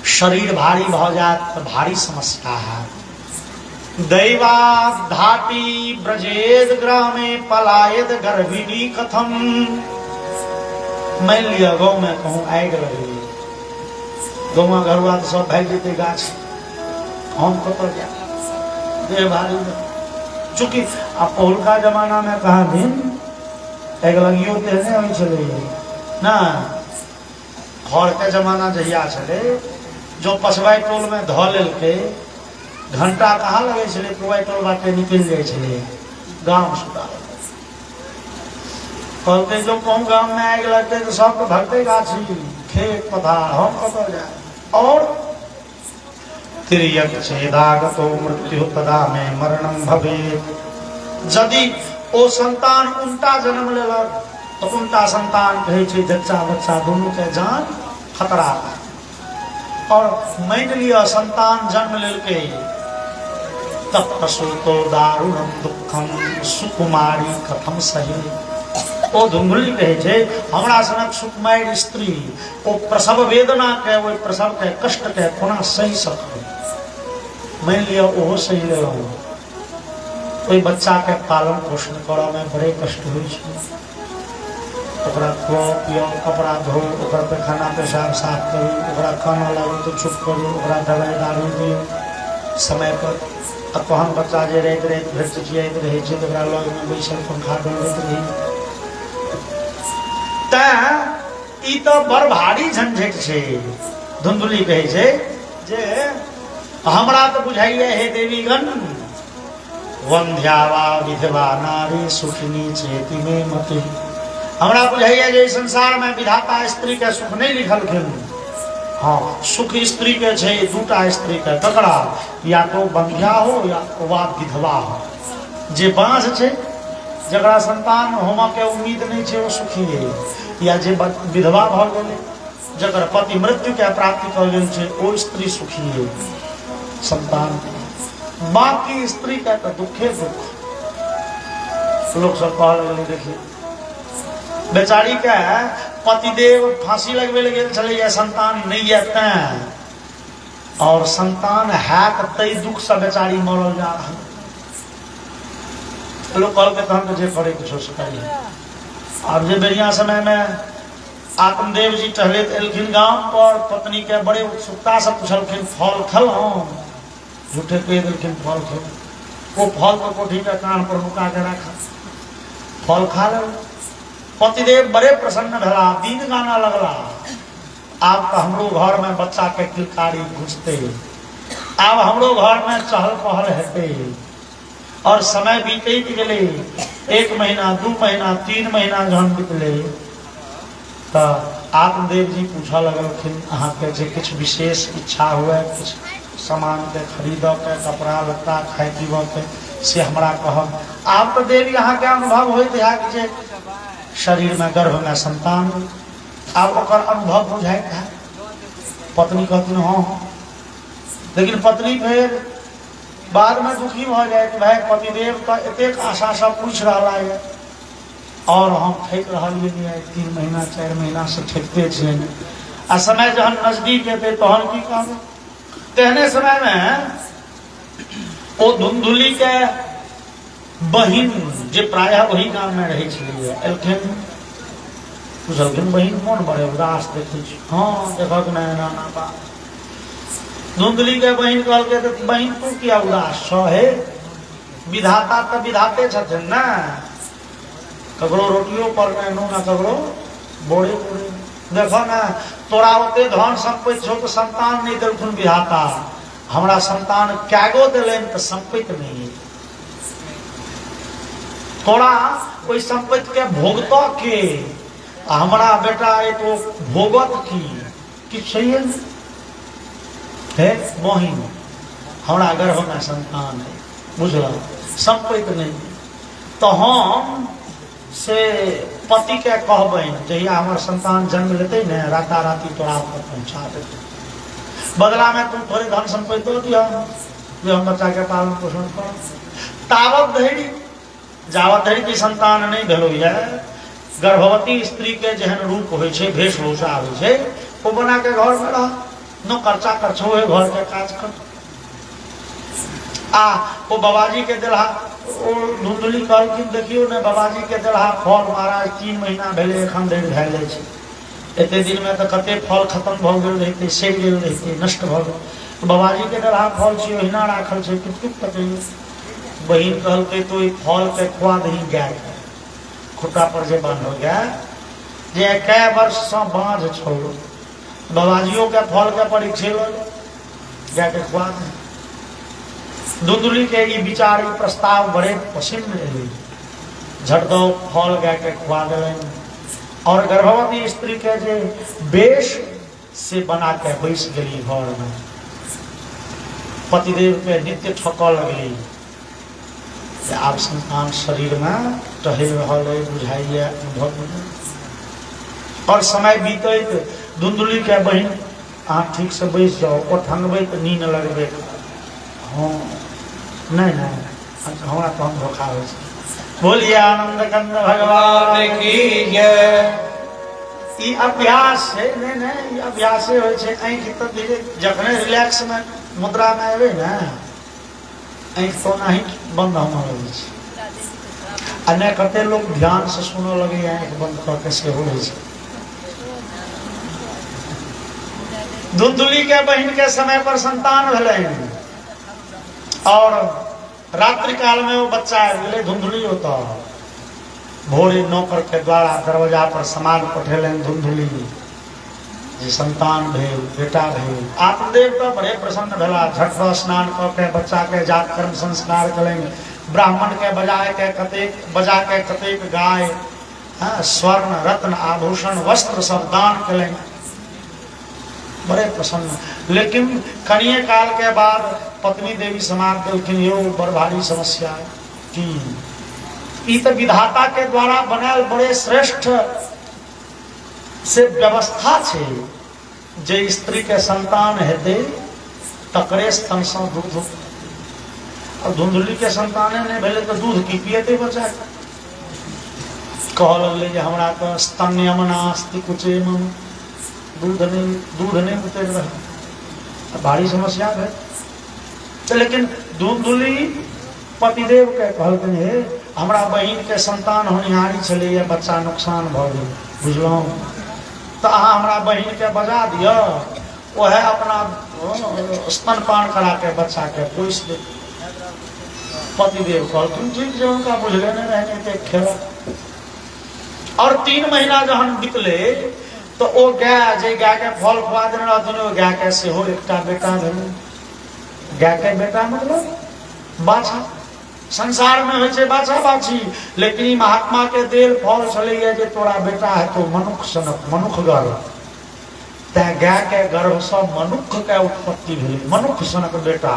शरीर भारी भ जाए तो भारी समस्या है। दैवा धाटी ब्रजेद ग्रामे पलायद गर्भिणी कथम। मान लिया गाँव में कहूँ आगि लगे, गाँव घरुआ तो सब भाग जेते गाछ, हम कतऽ जाए देह भारी। चूँकि अब पहुलका जमाना में कहा दिन आगि लगियो तेहने होइ छलै ना, घर के जमाना जहिया छलै जो पछवाई टोल में धऽ लेलकै, घंटा कहाँ लगे छलै, पुवाई टोल बाटे निकल जाए छलै गाँव सुधा। कहलकै जो कहूँ गाँव में आगि लगते तो सबके भगते गाछी खेत पथार, हम कतऽ जाए। और तिर्यक छेदागतो मृत्यु तदा में मरणम भवेत्। यदि ओ संतान उल्टा जन्म लेलक तो उल्टा संतान कहै छै जच्चा बच्चा दोनों के जान खतरा। और मान लिया संतान जन्म लेलकै तब प्रसूतो दारुणम दुखम सुकुमारी कथम सही। ओ धुंधली कहै छै हमरा सनक सुकुमारी स्त्री ओ प्रसव वेदना के, ओ प्रसव के कष्ट के कोना सही सकबै। मान लिया ओहो सही लेलहुँ, ओहि बच्चा के पालन पोषण करऽ में बड़े कष्ट होइ छै, ओकरा खुआओ पियाओ, कपड़ा धो, ओकर पैखाना पेशाब साफ करू, ओकरा कानऽ लागू तो चुप करू, ओकरा दवाई दारू दियौ समय पर। आ तहन बच्चा जे रात रात भरि चिचियाइत रहै छै तो ओकरा लग में बैसल पंखा डोलैत रही, तैं ई तो बड़ भारी झंझट छै। धुंधली कहै छै जे हमरा तो बुझाइए हे देवीगण, वंध्यावा विधवा नारी सुखिनी चेति में मति। हमरा बुझाइए जे संसार में विधाता स्त्री के सुख नहीं लिखलखिन, हाँ सुख स्त्री के छे दूटा स्त्री के ककरा या तो बंध्या हो या वा विधवा हो जे बाँझ छे जकरा संतान होमा के उम्मीद नहीं छे वो सुखी है या जे विधवा भ गेले जकर पति मृत्यु के प्राप्ति कर गेल छे वो स्त्री सुखी है संतान बाकी स्त्री का तो दुखे दुख लोग सब कह लगे देखिए बेचारी का पतिदेव फांसी लगवे लगे चले संतान नहीं है और संतान है तई दुख से बेचारी मरल जा रहा लोग कह के हम जे करे कुछ करिए अब जे बढ़िया समय में आत्मदेव जी टहले एलखिन गांव पर पत्नी के बड़े उत्सुकता से पूछलखिन फल खल झूठे कह दिलखिन फल खल वो फल को कोठी के कान पर मुका के रखा फल खा ले पतिदेव बड़े प्रसन्न भला दीन गाना लगला आप तो हमरो घर में बच्चा के किलकारी घुसते अब हमरो घर में चहल पहल हेते और समय बीते गेले 1 महीना 2 महीना 3 महीना जहन बीतले तो आत्मदेव जी पूछा लगलखिन अहाँ के जे कुछ विशेष इच्छा हुए कुछ सामान के खरीद के कपड़ा लत्ता खाए पीब के से हमरा कहब आप तो देवी यहाँ के अनुभव होइत है जे शरीर में गर्भ में संतान आप ओकर अनुभव बुझाइत है पत्नी कहती हाँ लेकिन पत्नी फिर बाद में दुखी हो जाए कि भाई पतिदेव का एक आशा सब पूछ रहा है और हम ठेक रहा 3 महीना 4 महीना से ठेकते छे आ समय जहन नजदीक हेते तहन की कहब तेहने समय में ओ धुंधुली के बहिन जे प्रायः वही गांव में रहे छलिए एलखिन पूछलखिन बहिन मोन बड़े उदास देखे छी हाँ देखक ना नाना बा धुंधुली के बहिन कहलके तो बहिन तू क्या उदास छ है विधाता तो विधाते छथिन ना ककरो रोटियों पर नून ना ककरो बोरे बोरे देखो ना तोरा ओते धन संपत्ति छो तो संतान नहीं देलखुन विधाता हमरा संतान कैगो दिलन तो संपत्ति नहीं तोरा कोई संपत्ति के भोगता के हमरा बेटा ये तो भोगत की कि सही है मोहिन हमरा गर्भ में संतान है बुझल संपत्ति नहीं तो हम से पति के कहबन जहिया हमार संतान जन्म लेते न राता राती तोरा पर पहुंचा देते बदला में तुम थोड़े धन संपत्ति तो दिया जो हम बच्चा के पालन पोषण कर तावत धैर्य जावत धैर्य की संतान नहीं भेलो है गर्भवती स्त्री के जहन रूप हो वेशभूषा हो वो बना के घर में रह न खर्चा खर्चो है घर के काज कर वो बाबाजी के दिलहा धुंधुली कहलखिन देखियो ने बाबाजी के दिलहा फल महाराज 3 महीना भेले एखन धरि भए जाइ छै एते दिन में तो कते फल खत्म भ गेल रहते सड़ गेल रहते नष्ट भ गेल बाबाजी के दिलहा फल छै ओहिना राखल छै टुक कते बहिन कहलकै तो ई फल के खुआ दही गाय खुट्टा पर जे बांध हो गया जे कई वर्ष से बांझ छोड़ बाबाजियों के फल के परीक्षे गाय के खुआ दही धुंधुली के ये विचार ये प्रस्ताव बड़े पसंद रहे झट दो फल गाय के खुआ दिलन और गर्भवती स्त्री के जे वेश से बना के बैस गई घर में पतिदेव के नित्य ठोकर लगली आप संतान शरीर में टहल रहा बुझाइए अनुभव और समय बीते धुंधुली के बहन अहाँ ठीक से बैस जाओ और ठंगबे तो नींद लगबे हाँ नहीं हमारा तो हम धोखा हो बोलिए आनंद कंद भगवान की जय अभ्यास है नहीं अभ्यास हो तो धीरे जखने रिलैक्स में मुद्रा में आवे ना तो नहीं बंद होने लगे अन्य कते लोग ध्यान से सुनो लगे आँख बंद करके से हो धुंधुली के बहन के समय पर संतान भले और रात्रि काल में वो बच्चा मिले धुंधुली होता भोरे नौकर के द्वारा दरवाजा पर सामान पठेलन धुंधुली जे संतान भेल बेटा भेल आत्मदेव तो बड़े प्रसन्न भेला झट स्नान करके बच्चा के जात कर्म संस्कार करेंगे ब्राह्मण के बजा के कतेक गाय स्वर्ण रत्न आभूषण वस्त्र सब दान करेंगे बड़े प्रसन्न। लेकिन कनिए काल के बाद पत्नी देवी समाज देलखिन यो बड़ भारी समस्या है कि ई तो विधाता के द्वारा बनाल बड़े श्रेष्ठ से व्यवस्था छे जे स्त्री के संतान हेते तकरे स्तन से दूध और धुंधुली के संताने ने भेले तो दूध की पियते बचा कह लगले जे हमरा तो स्तन्यम नास्ति कुचेम दूध नहीं उतर रहा, भारी समस्या है। तो लेकिन धुंधुली पतिदेव के कहलखिन हे हमरा बहिन के संतान होनिहारी छले या बच्चा नुकसान भ गेल बुझलौं तो अहाँ हमरा बहिन के बजा दिया वह अपना स्तनपान करा के बच्चा के पोस दे। पतिदेव कहलखिन ठीक जो उनका बुझले नहीं रहने के खेला। और 3 महीना जहन बीतले तो ओ गाय जे गाय के फल खुआ देने रहथिन ओ गाय के सेहो एकटा बेटा भेल। गाय के बेटा मतलब बाछा, संसार में होय छै बाछा बाछी, लेकिन ई महात्मा के देल फल छलैया जे तोरा बेटा है तो मनुख सनक मनुख गर्भ ते गाय के गर्भ से मनुख के उत्पत्ति भेल, मनुख सनक बेटा।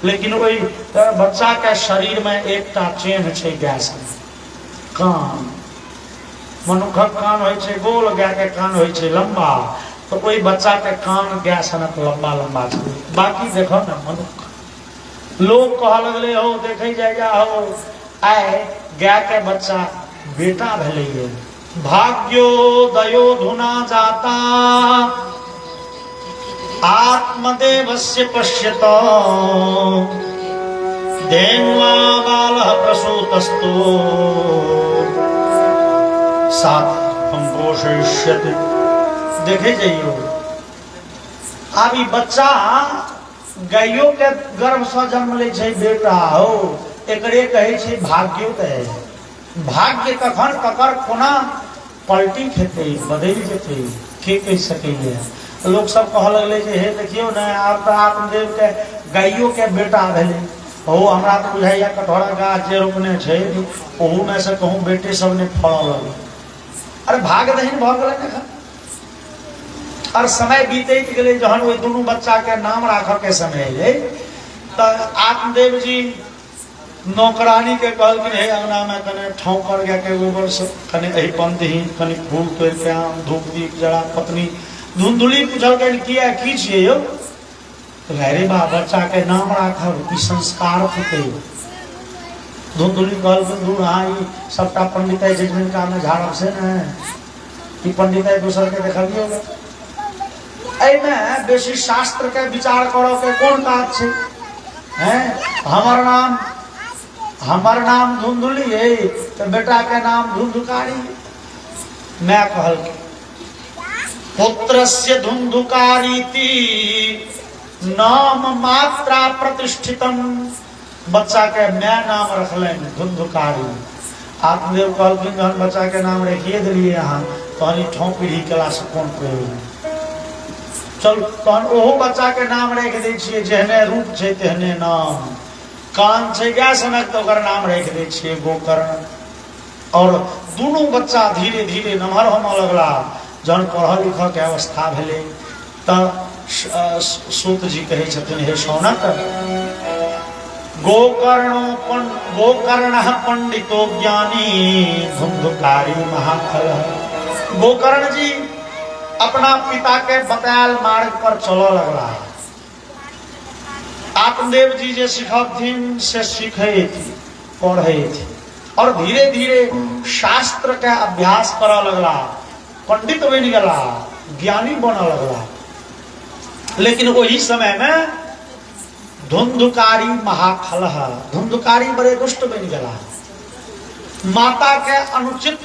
लेकिन ओई बच्चा के शरीर में एकटा चेन्ह छै गाय सन कान, मनुखक कान होय छै गोल, गाय के कान होय छै लंबा, तो कोई बच्चा के कान गाय सनक लंबा लंबा छै। बाकी देखो ना मनुख लोग कह लगले हो देखे जाएगा हो आए गाय के बच्चा बेटा भेले भाग्यो दयो धुना जाता आत्मदेवस्य पश्यत धेन्वा बालः प्रसूतस्तु साथ हम पोषयिष्यति। देखे जाइयो अब ई बच्चा गायों के गर्भ से जन्म ले छै बेटा हो एकरे कहे छै भाग्योदय। भाग्य कखन ककर कोना पलटी खेते बदल जेते के कह सके। लोग सब कह लगले जे हे देखियो ना आप तो आत्मदेव के गायों के बेटा भेले हो हमरा तो बुझाइया कटोरा गाछ जे रोपने छै ओहू में से कहूं बेटे सब ने फल लगे। अरे भाग दहीन भ गेलै ना। और समय बीते गए जहन वो दोनों बच्चा के नाम राखा के समय ले तो आत्मदेव जी नौकरानी के कहलखिन हे अंगना में कने ठौकर गया के गोबर से कने एही पंथी कने फूल तोड़ के आम धूप दीप जड़ा। पत्नी धुंधुली पूछल के किया की छिए यो तो अरे बा बच्चा के नाम राखा की संस्कार होते। धुंधुली कहलखिन दूर हाँ ई सबटा पंडित जजमेंट का में झाड़ब से न ई पंडित दूसर के देखलियो में बेसी शास्त्र के विचार करो के कौन बात है हैं। हमार नाम धुंधुली है तो बेटा के नाम धुंधुकारी। मैं कहल पुत्रस्य धुंधुकारीति नाम मात्रा प्रतिष्ठितम। बच्चा के मैं नाम रखले धुंधुकारी। आत्मदेव कहलखिन जहन बच्चा के नाम रखिए दिलिए यहाँ तहनी ठौ पीढ़ी केला से कौन प्रयोग। चल तहन ओहो बच्चा के नाम रख दै छियै जेहने रूप छै तेहने नाम। कान छै गाय सनक तो ओकर नाम रख दै छियै गोकर्ण। और दोनों बच्चा धीरे धीरे नमहर होने लगला। जहन पढ़ लिख के अवस्था भेले त सूत जी कहे छथिन हे शौनक गोकर्ण पंडितो ज्ञानी धुंधुकारी महाफल। गोकर्ण जी अपना पिता के बतायल मार्ग पर चलो लगला। आत्मदेव जी जे सिखथिन से सीखे थी पढ़े थी और धीरे धीरे शास्त्र के अभ्यास करा लगला। पंडित बन गला, ज्ञानी बना लगला। लेकिन वही समय में धुंधुकारी महाखल, धुंधुकारी बड़े दुष्ट बन गला। माता के अनुचित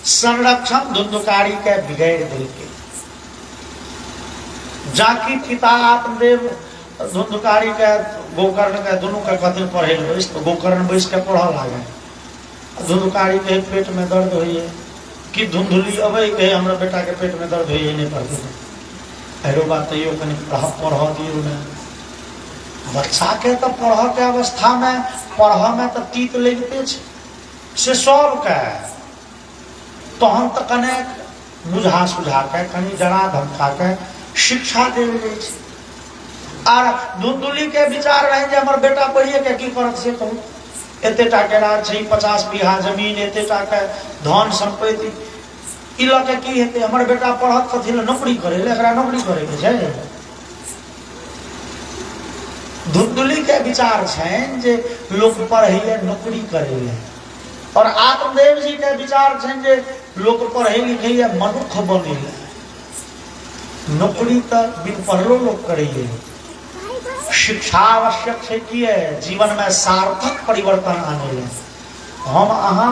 संरक्षण धुंधुकारी के बिगड़ दिल के। जाकी पिता आत्मदेव धुंधुकारी के गोकर्ण के दोनों के कथिन पढ़े तो गोकर्ण बैस के पढ़ लागे। धुंधुकारी के पेट में दर्द हुई कि धुंधुली अब कहे हमरा बेटा के पेट में दर्द हुई नहीं पड़ती एरो बात यो कनी पढ़ दियो ना। बच्चा के तो पढ़ के अवस्था में पढ़ में तो तीत लगते से सब के तहन तो कने बुझा सुझा के कनी जरा धमका के शिक्षा देल जाइ छै। आर धुंधुली के विचार रहे जे हमर बेटा पढ़िए के की करत से कहू, एतेटा के राज छै, 50 बीघा जमीन, एतेटा के धन संपत्ति, ई लऽ के की हेतै? हमर बेटा पढ़त कथी ले? नौकरी करे ले, एकरा नौकरी करे के छै। धुंधुली के विचार छनि जे लोग पढ़ैए नौकरी करे ले, और आत्मदेव जी के विचार छनि जे लोग पढ़े लिखे मनुख बने ले। नौकरी तो बिन पढ़लो लोग करेंगे। शिक्षा आवश्यक है कि जीवन में सार्थक परिवर्तन आने ले। हम अहाँ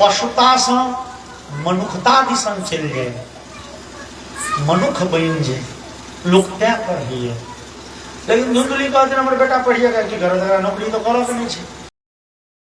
पशुता से मनुखता दिसन चल जाए, मनुख बन जाए, लोग तय पढ़िए। लेकिन धुंधुली कहते हमारे बेटा पढ़िएगा कि घर नौकरी तो करो नहीं।